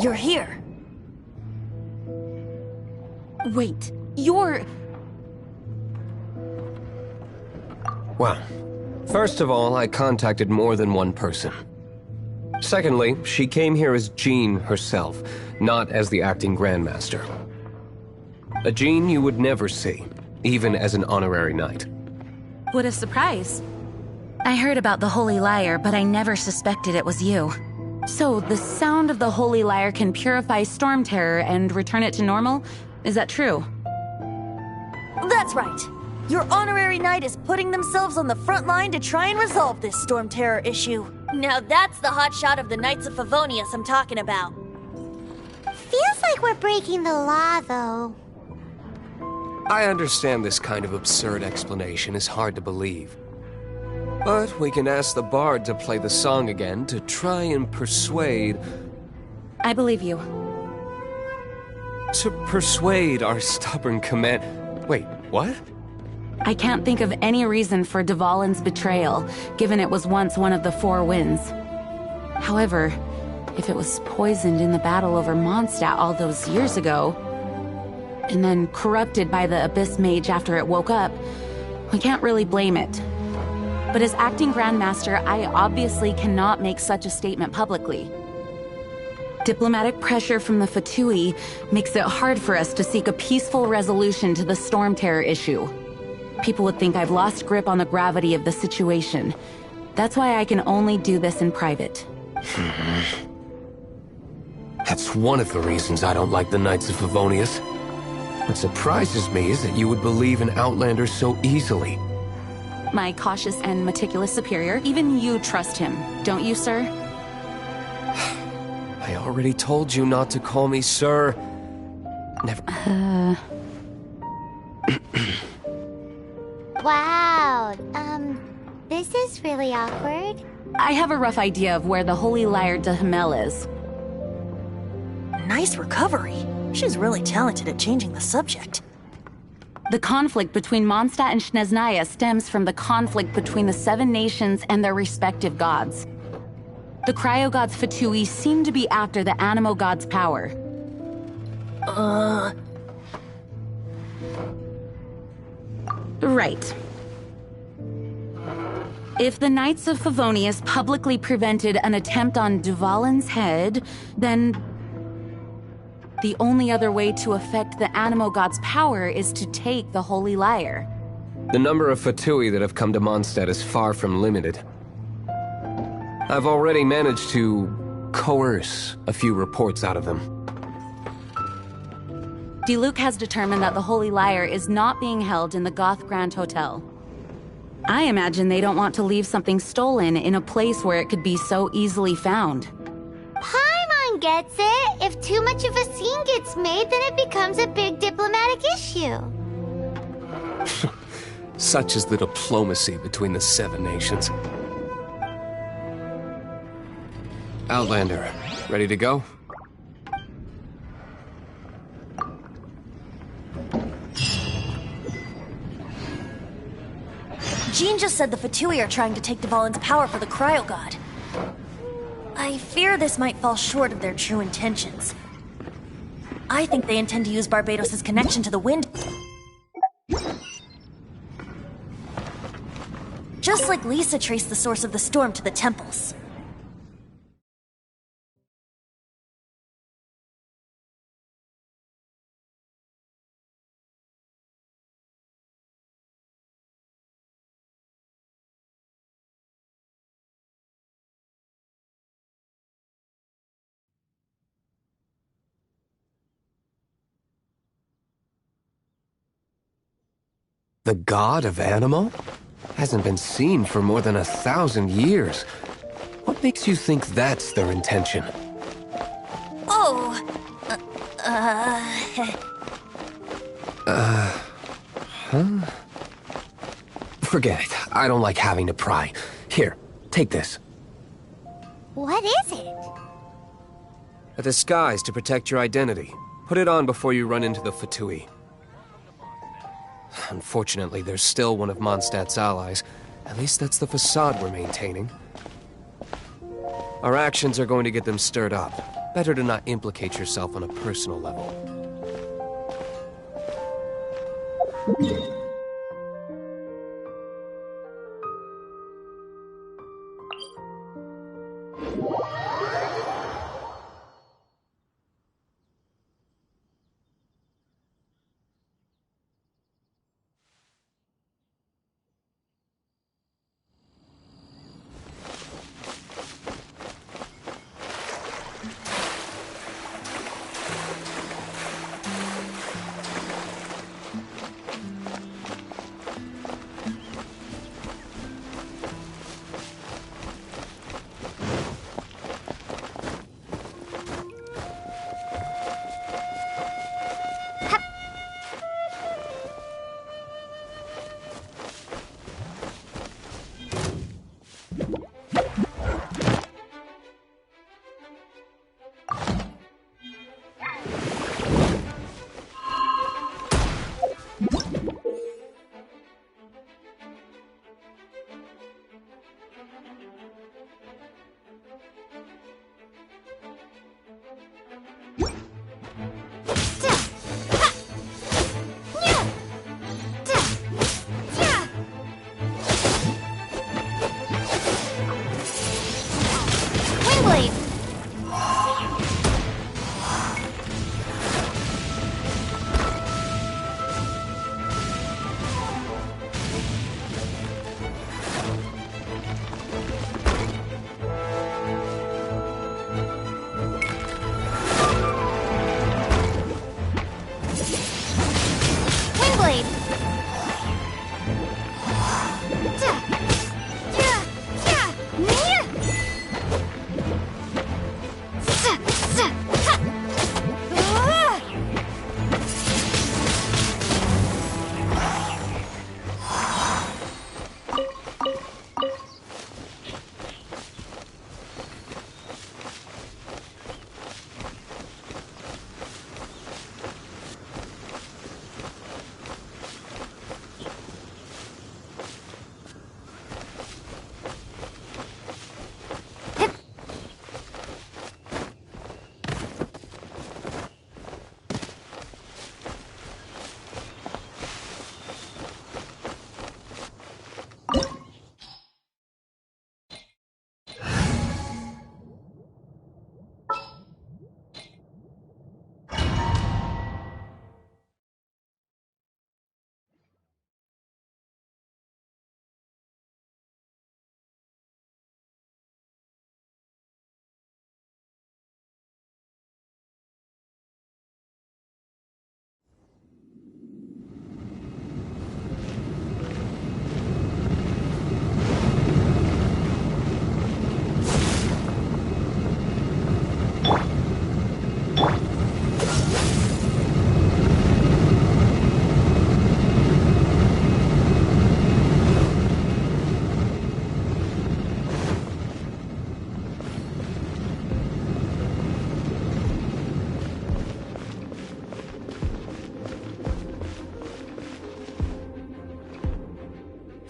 You're here. Wait, You're... Well, first of all, I contacted more than one person. Secondly, she came here as Jean herself, not as the acting Grandmaster. A Jean you would never see, even as an honorary knight. What a surprise. I heard about the Holy Lyre, but I never suspected it was you. So, the sound of the Holy Lyre can purify Storm Terror and return it to normal? Is that true? That's right. Your honorary knight is putting themselves on the front line to try and resolve this Storm Terror issue. Now that's the hotshot of the Knights of Favonius I'm talking about. Feels like we're breaking the law, though. I understand this kind of absurd explanation is hard to believe. But we can ask the bard to play the song again to try and persuade... I believe you. To persuade our stubborn command... Wait, what? I can't think of any reason for Dvalin's betrayal, given it was once one of the Four Winds. However, if it was poisoned in the battle over Mondstadt all those years ago, and then corrupted by the Abyss Mage after it woke up, we can't really blame it. But as acting Grandmaster, I obviously cannot make such a statement publicly. Diplomatic pressure from the Fatui makes it hard for us to seek a peaceful resolution to the Storm Terror issue. People would think I've lost grip on the gravity of the situation. That's why I can only do this in private. That's one of the reasons I don't like the Knights of Favonius. What surprises me is that you would believe in Outlanders so easily. My cautious and meticulous superior, even you trust him, don't you, sir? I already told you not to call me sir. Never... Wow, this is really awkward. I have a rough idea of where the Holy Lyre de Himmel is. Nice recovery. She's really talented at changing the subject. The conflict between Mondstadt and Snezhnaya stems from the conflict between the Seven Nations and their respective gods. The cryo-gods Fatui seem to be after the Animo god's power. Right. If the Knights of Favonius publicly prevented an attempt on Dvalin's head, then the only other way to affect the Animo god's power is to take the Holy Lyre. The number of Fatui that have come to Mondstadt is far from limited. I've already managed to coerce a few reports out of them. Diluc has determined that the Holy Lyre is not being held in the Goth Grand Hotel. I imagine they don't want to leave something stolen in a place where it could be so easily found. Paimon gets it. If too much of a scene gets made, then it becomes a big diplomatic issue. Such is the diplomacy between the Seven Nations. Outlander, ready to go? Jean just said the Fatui are trying to take Dvalin's power for the Cryo God. I fear this might fall short of their true intentions. I think they intend to use Barbados' connection to the wind. Just like Lisa traced the source of the storm to the temples. The god of Animo? Hasn't been seen for more than 1,000 years. What makes you think that's their intention? Oh, Huh? Forget it. I don't like having to pry. Here, take this. What is it? A disguise to protect your identity. Put it on before you run into the Fatui. Unfortunately, there's still one of Mondstadt's allies. At least that's the facade we're maintaining. Our actions are going to get them stirred up. Better to not implicate yourself on a personal level.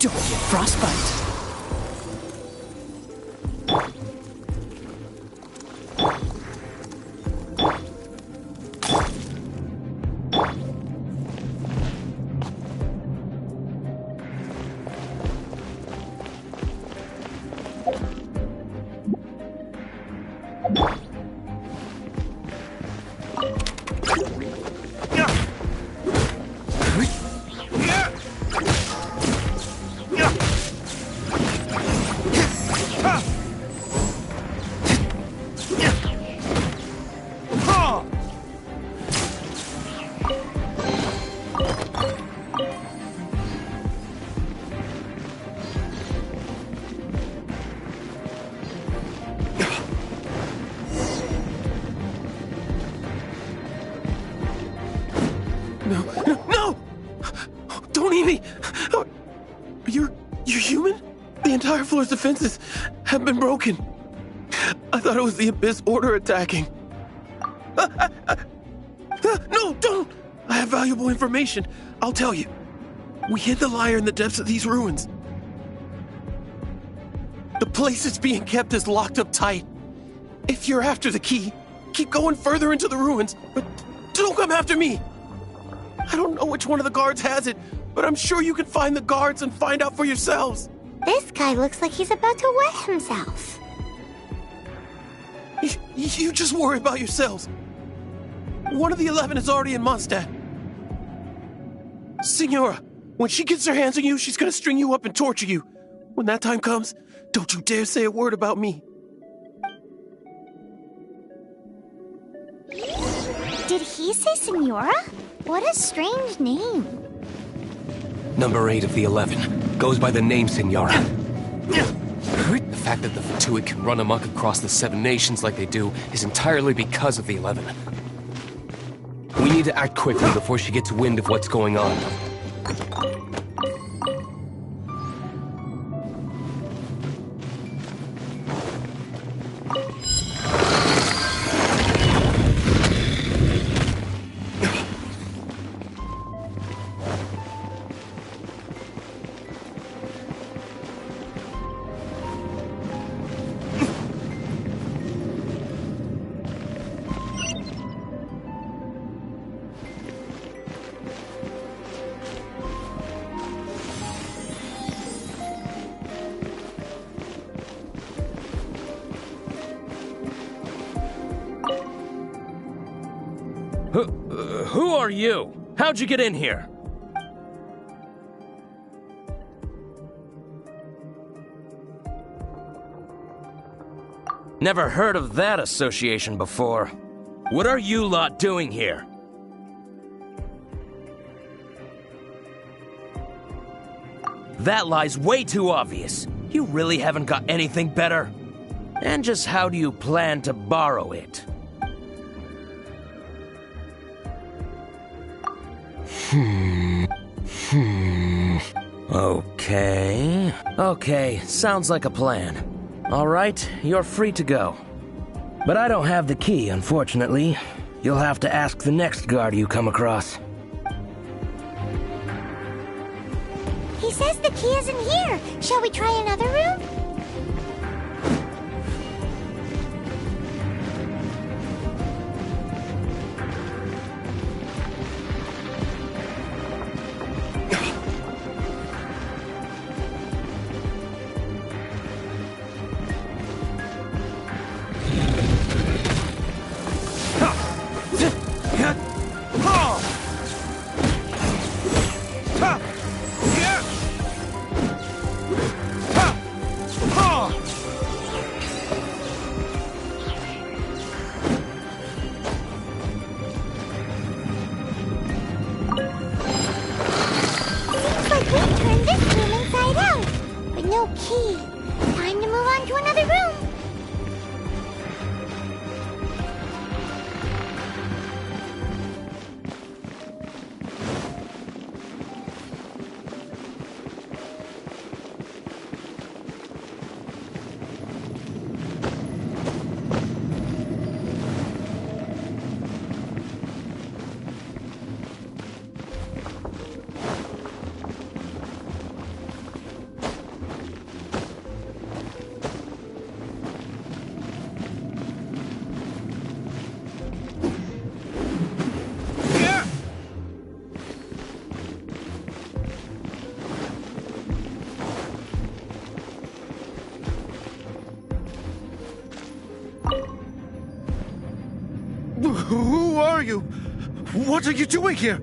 Don't get frostbite. No! Don't eat me! You're human? The entire floor's defenses have been broken. I thought it was the Abyss Order attacking. No, don't! I have valuable information. I'll tell you. We hid the lyre in the depths of these ruins. The place it's being kept is locked up tight. If you're after the key, keep going further into the ruins, but don't come after me. I don't know which one of the guards has it, but I'm sure you can find the guards and find out for yourselves. This guy looks like he's about to wet himself. You just worry about yourselves. One of the 11 is already in Mondstadt. Signora, when she gets her hands on you, she's gonna string you up and torture you. When that time comes, don't you dare say a word about me. Did he say Senora? What a strange name. Number 8 of the 11 goes by the name Senora. The fact that the Fatuit can run amok across the 7 nations like they do is entirely because of the 11. We need to act quickly before she gets wind of what's going on. Who are you? How'd you get in here? Never heard of that association before. What are you lot doing here? That lie's way too obvious. You really haven't got anything better? And just how do you plan to borrow it? Okay, sounds like a plan. Alright, you're free to go. But I don't have the key, unfortunately. You'll have to ask the next guard you come across. He says the key isn't here. Shall we try another room? Key. Time to move on to another room. Who are you? What are you doing here?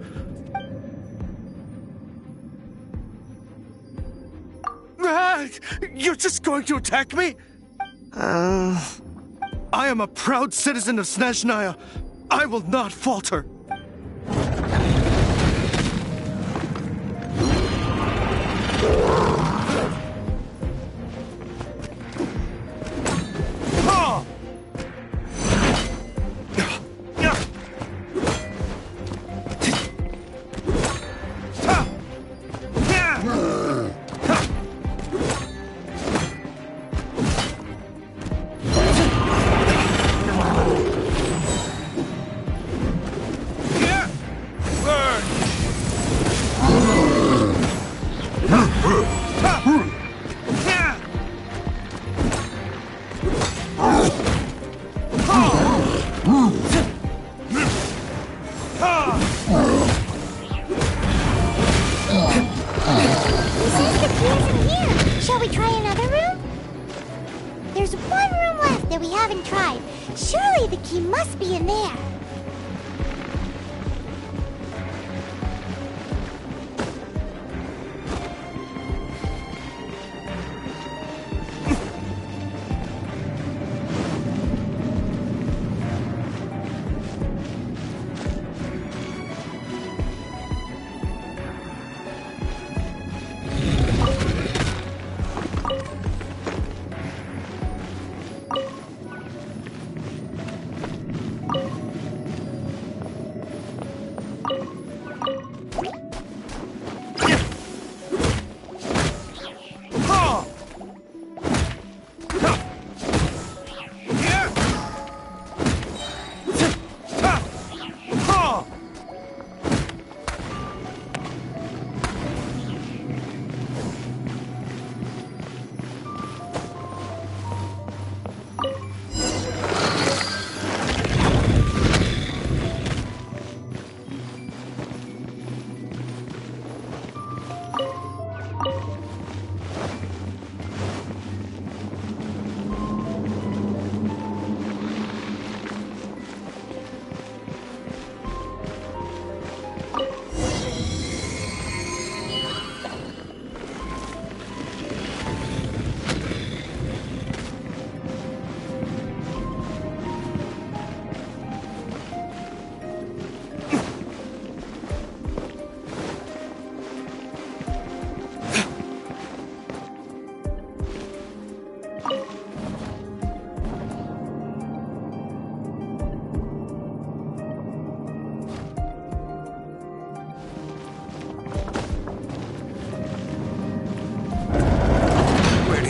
You're just going to attack me? I am a proud citizen of Snezhnaya. I will not falter. Shall we try another room? There's one room left that we haven't tried. Surely the key must be in there.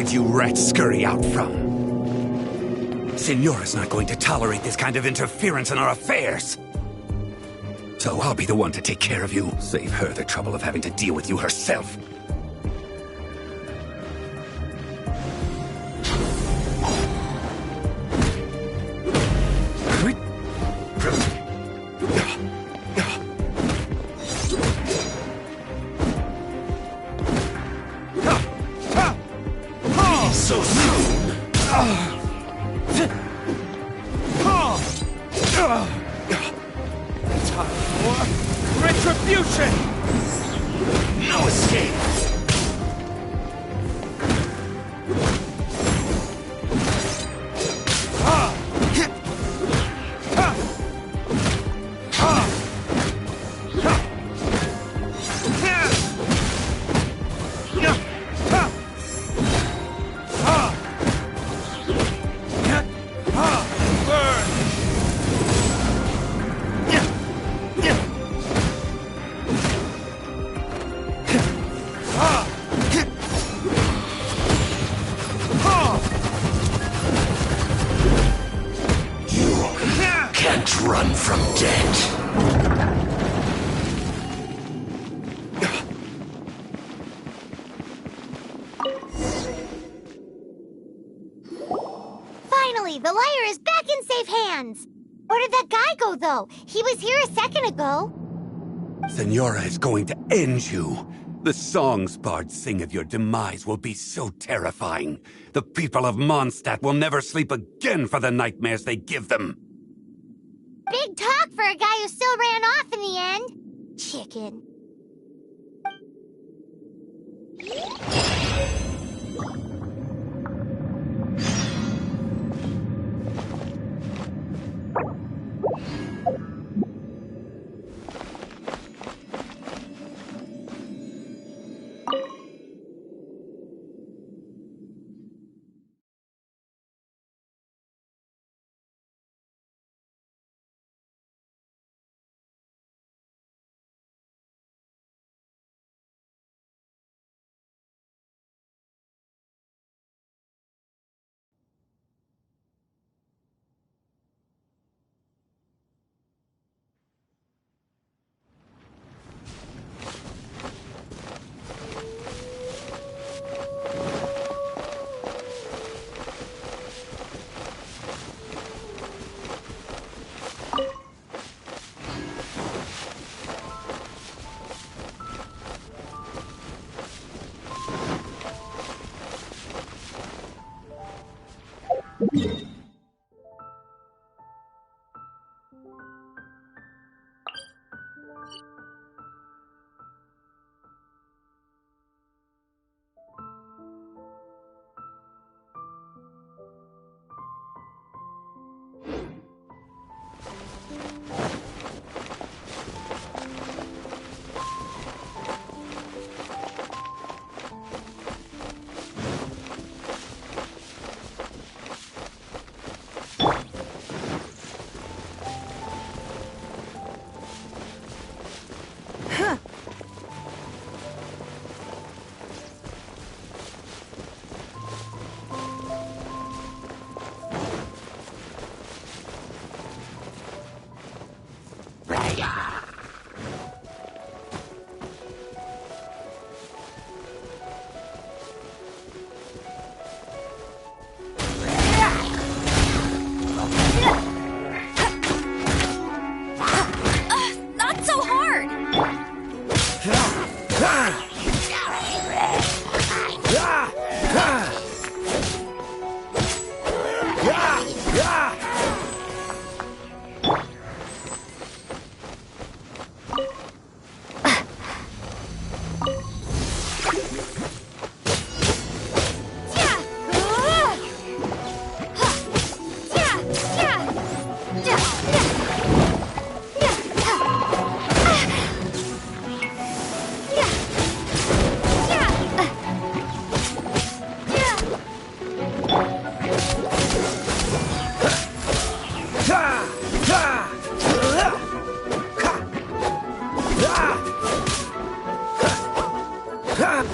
You rats scurry out from? Signora's not going to tolerate this kind of interference in our affairs. So I'll be the one to take care of you. Save her the trouble of having to deal with you herself. So soon! Time for retribution! No escape! Run from death. Finally, the lyre is back in safe hands. Where did that guy go, though? He was here a second ago. Signora is going to end you. The songs bards sing of your demise will be so terrifying. The people of Mondstadt will never sleep again for the nightmares they give them. Big talk for a guy who still ran off in the end. Chicken.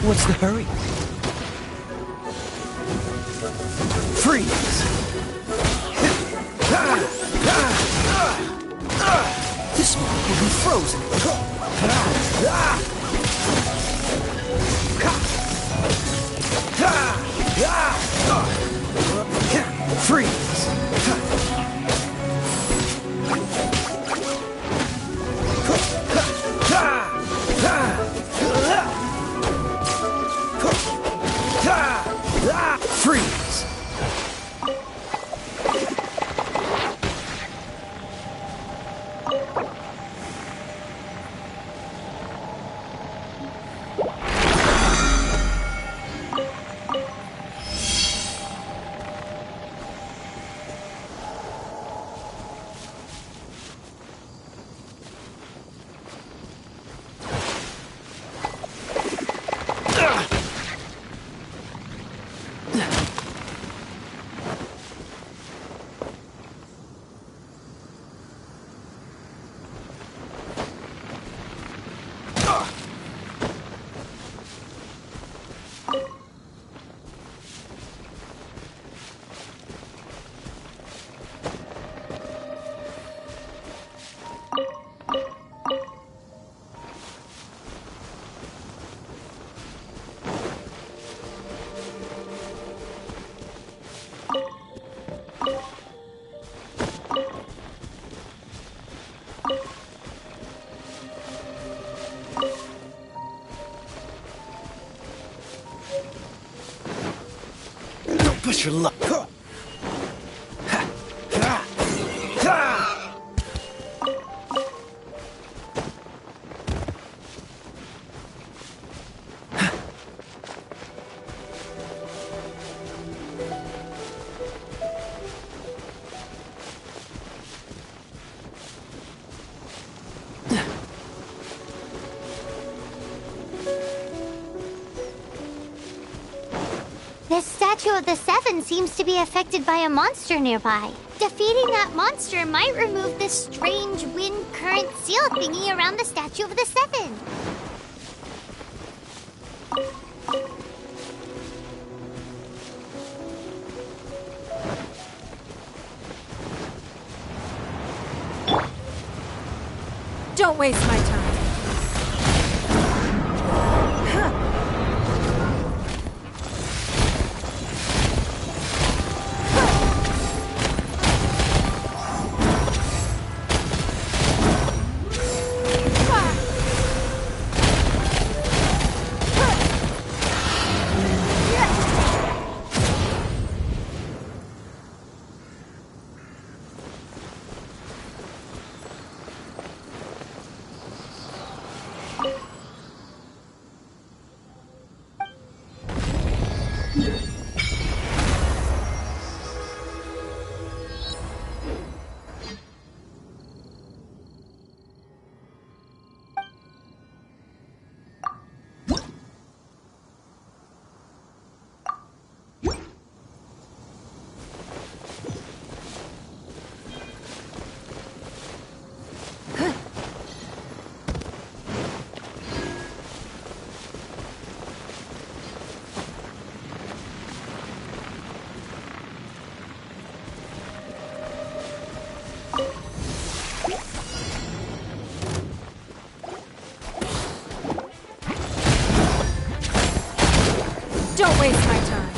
What's the hurry? Freeze! This one will be frozen. Freeze! Freeze! Push your luck. This statue of the Seven seems to be affected by a monster nearby. Defeating that monster might remove this strange wind current seal thingy around the statue of the Seven. Don't waste my time. Don't waste my time.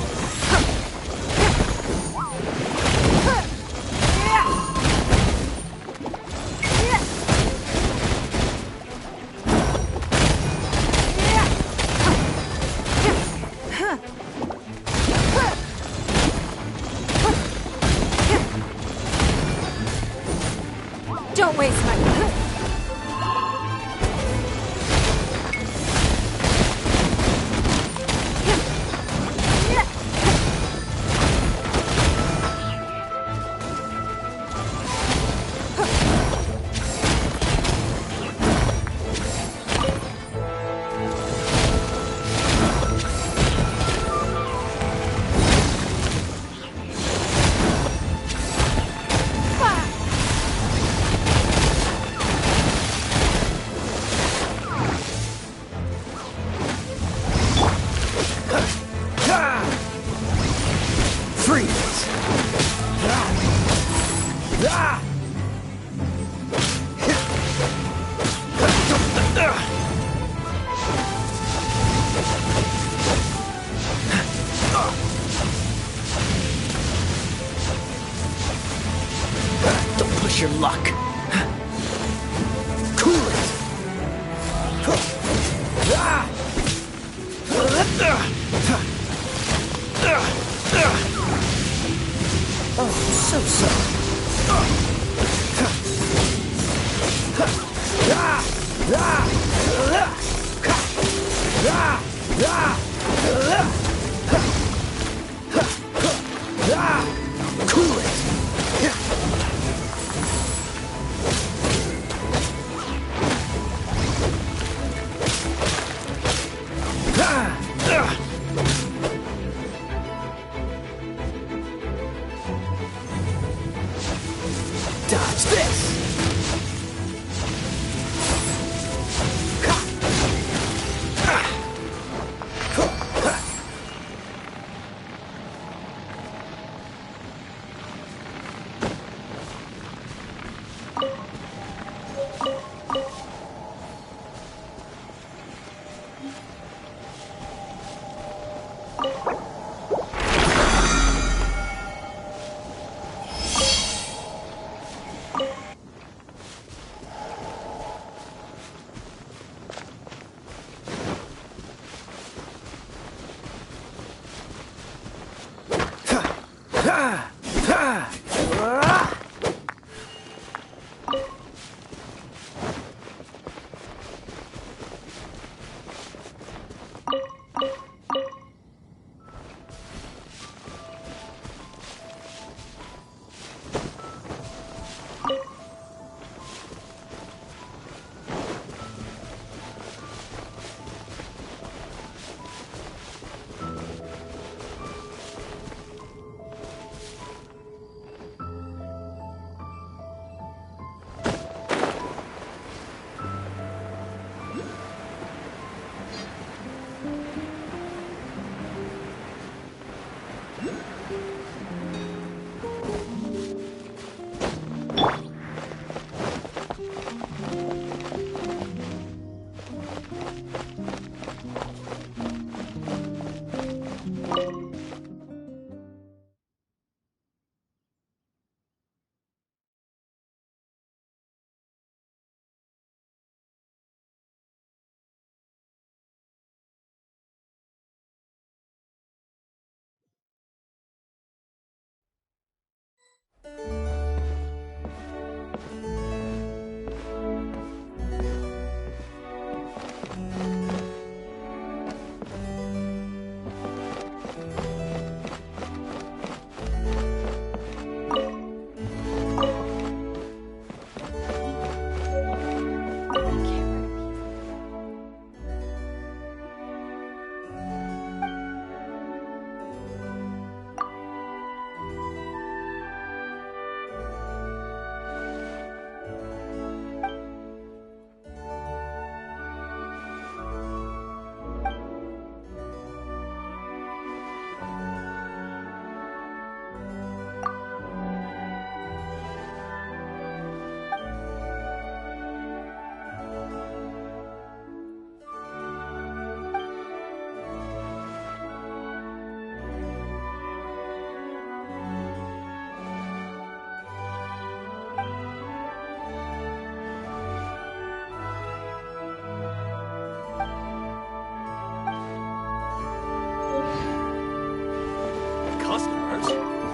luck. Cool it. Oh, so. Cool it. Dodge this.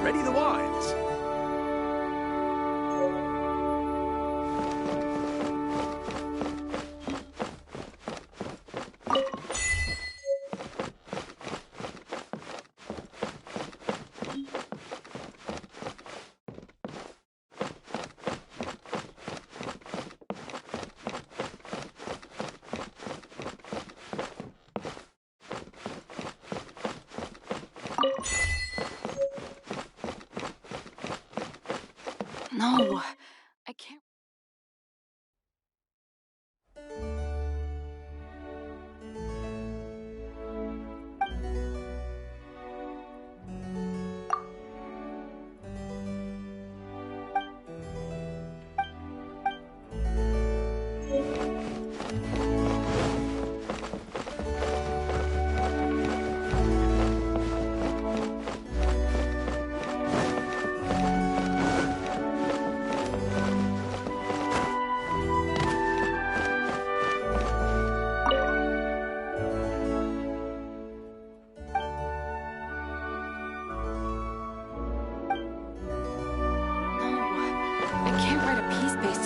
Ready the wines. No, I can't.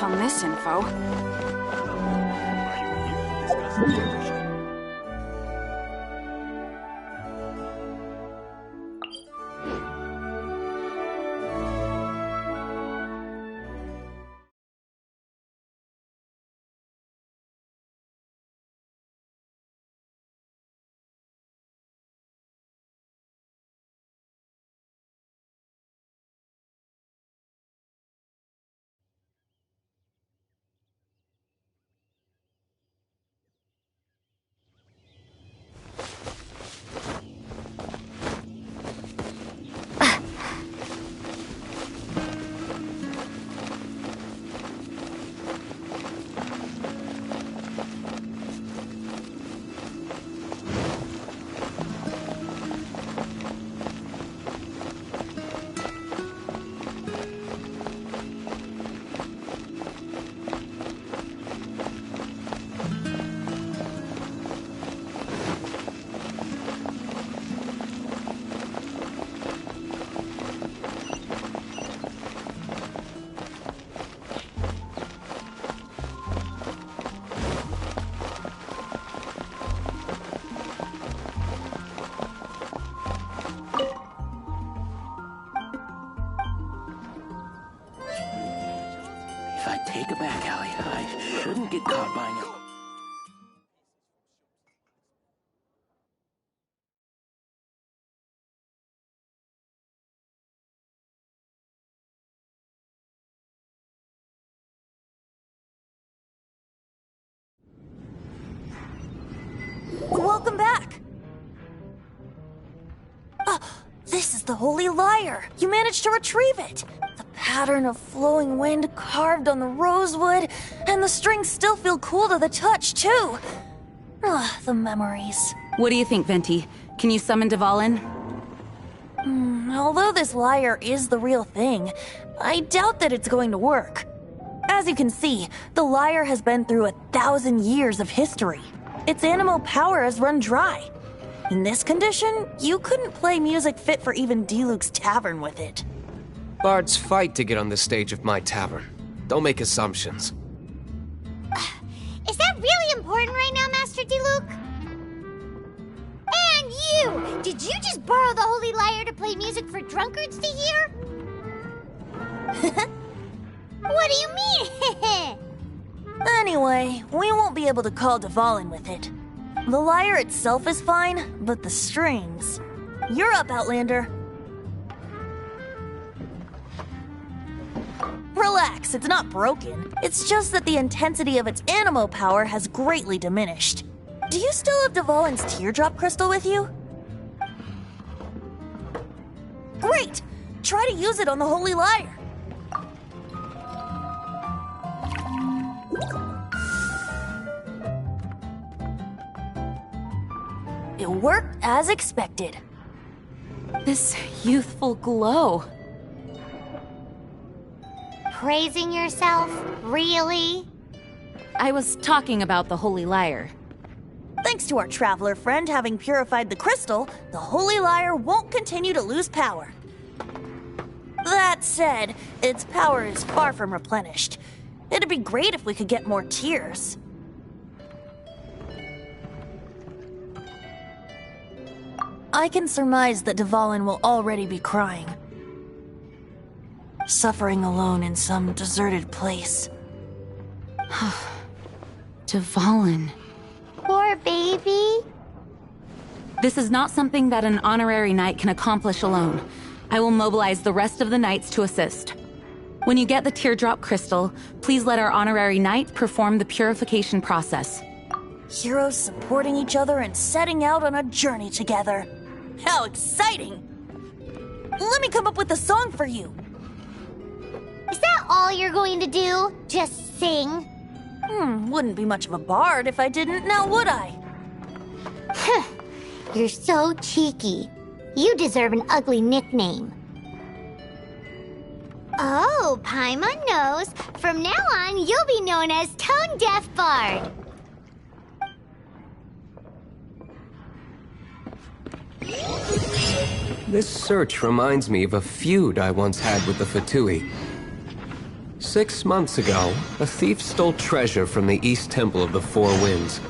on this info. If I take a back alley, I shouldn't get caught by no. Welcome back! This is the Holy Lyre! You managed to retrieve it! The pattern of flowing wind carved on the rosewood, and the strings still feel cool to the touch, too! The memories. What do you think, Venti? Can you summon Dvalin? Although this lyre is the real thing, I doubt that it's going to work. As you can see, the lyre has been through 1,000 years of history. Its animal power has run dry. In this condition, you couldn't play music fit for even Diluc's tavern with it. Bards fight to get on the stage of my tavern. Don't make assumptions. Is that really important right now, Master Diluc? And you! Did you just borrow the Holy Lyre to play music for drunkards to hear? What do you mean? Anyway, we won't be able to call Dvalin with it. The lyre itself is fine, but the strings... You're up, Outlander. Relax, it's not broken. It's just that the intensity of its animo power has greatly diminished. Do you still have Dvalin's teardrop crystal with you? Great! Try to use it on the Holy Lyre. It worked as expected. This youthful glow. Praising yourself? Really? I was talking about the Holy Lyre. Thanks to our traveler friend having purified the crystal, the Holy Lyre won't continue to lose power. That said, its power is far from replenished. It'd be great if we could get more tears. I can surmise that Dvalin will already be crying. Suffering alone in some deserted place. Dvalin. Poor baby. This is not something that an honorary knight can accomplish alone. I will mobilize the rest of the knights to assist. When you get the teardrop crystal, please let our honorary knight perform the purification process. Heroes supporting each other and setting out on a journey together. How exciting! Let me come up with a song for you. Is that all you're going to do? Just sing? Wouldn't be much of a bard if I didn't, now would I? You're so cheeky. You deserve an ugly nickname. Oh, Paimon knows. From now on, you'll be known as Tone Deaf Bard. This search reminds me of a feud I once had with the Fatui. 6 months ago, a thief stole treasure from the East Temple of the Four Winds.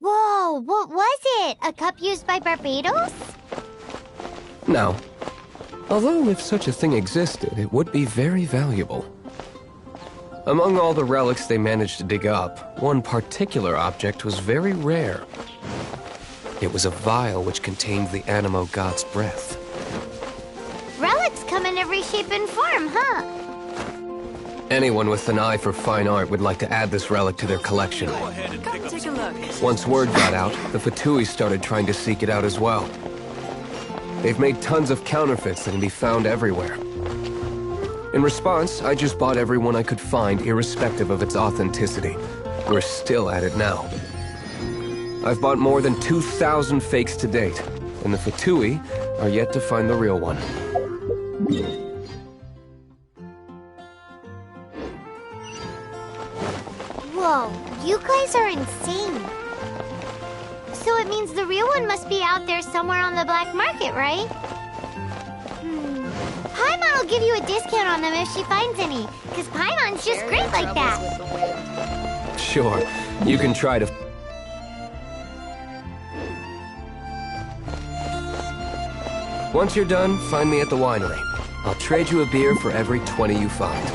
Whoa, what was it? A cup used by Barbados? No. Although if such a thing existed, it would be very valuable. Among all the relics they managed to dig up, one particular object was very rare. It was a vial which contained the Animo god's breath. Relics come in every shape and form, huh? Anyone with an eye for fine art would like to add this relic to their collection. Come take a look. Once word got out, the Fatui started trying to seek it out as well. They've made tons of counterfeits that can be found everywhere. In response, I just bought every one I could find, irrespective of its authenticity. We're still at it now. I've bought more than 2,000 fakes to date, and the Fatui are yet to find the real one. Whoa, you guys are insane. So it means the real one must be out there somewhere on the black market, right? Paimon will give you a discount on them if she finds any, because Paimon's just great like that. Sure, you can try to... Once you're done, find me at the winery. I'll trade you a beer for every 20 you find.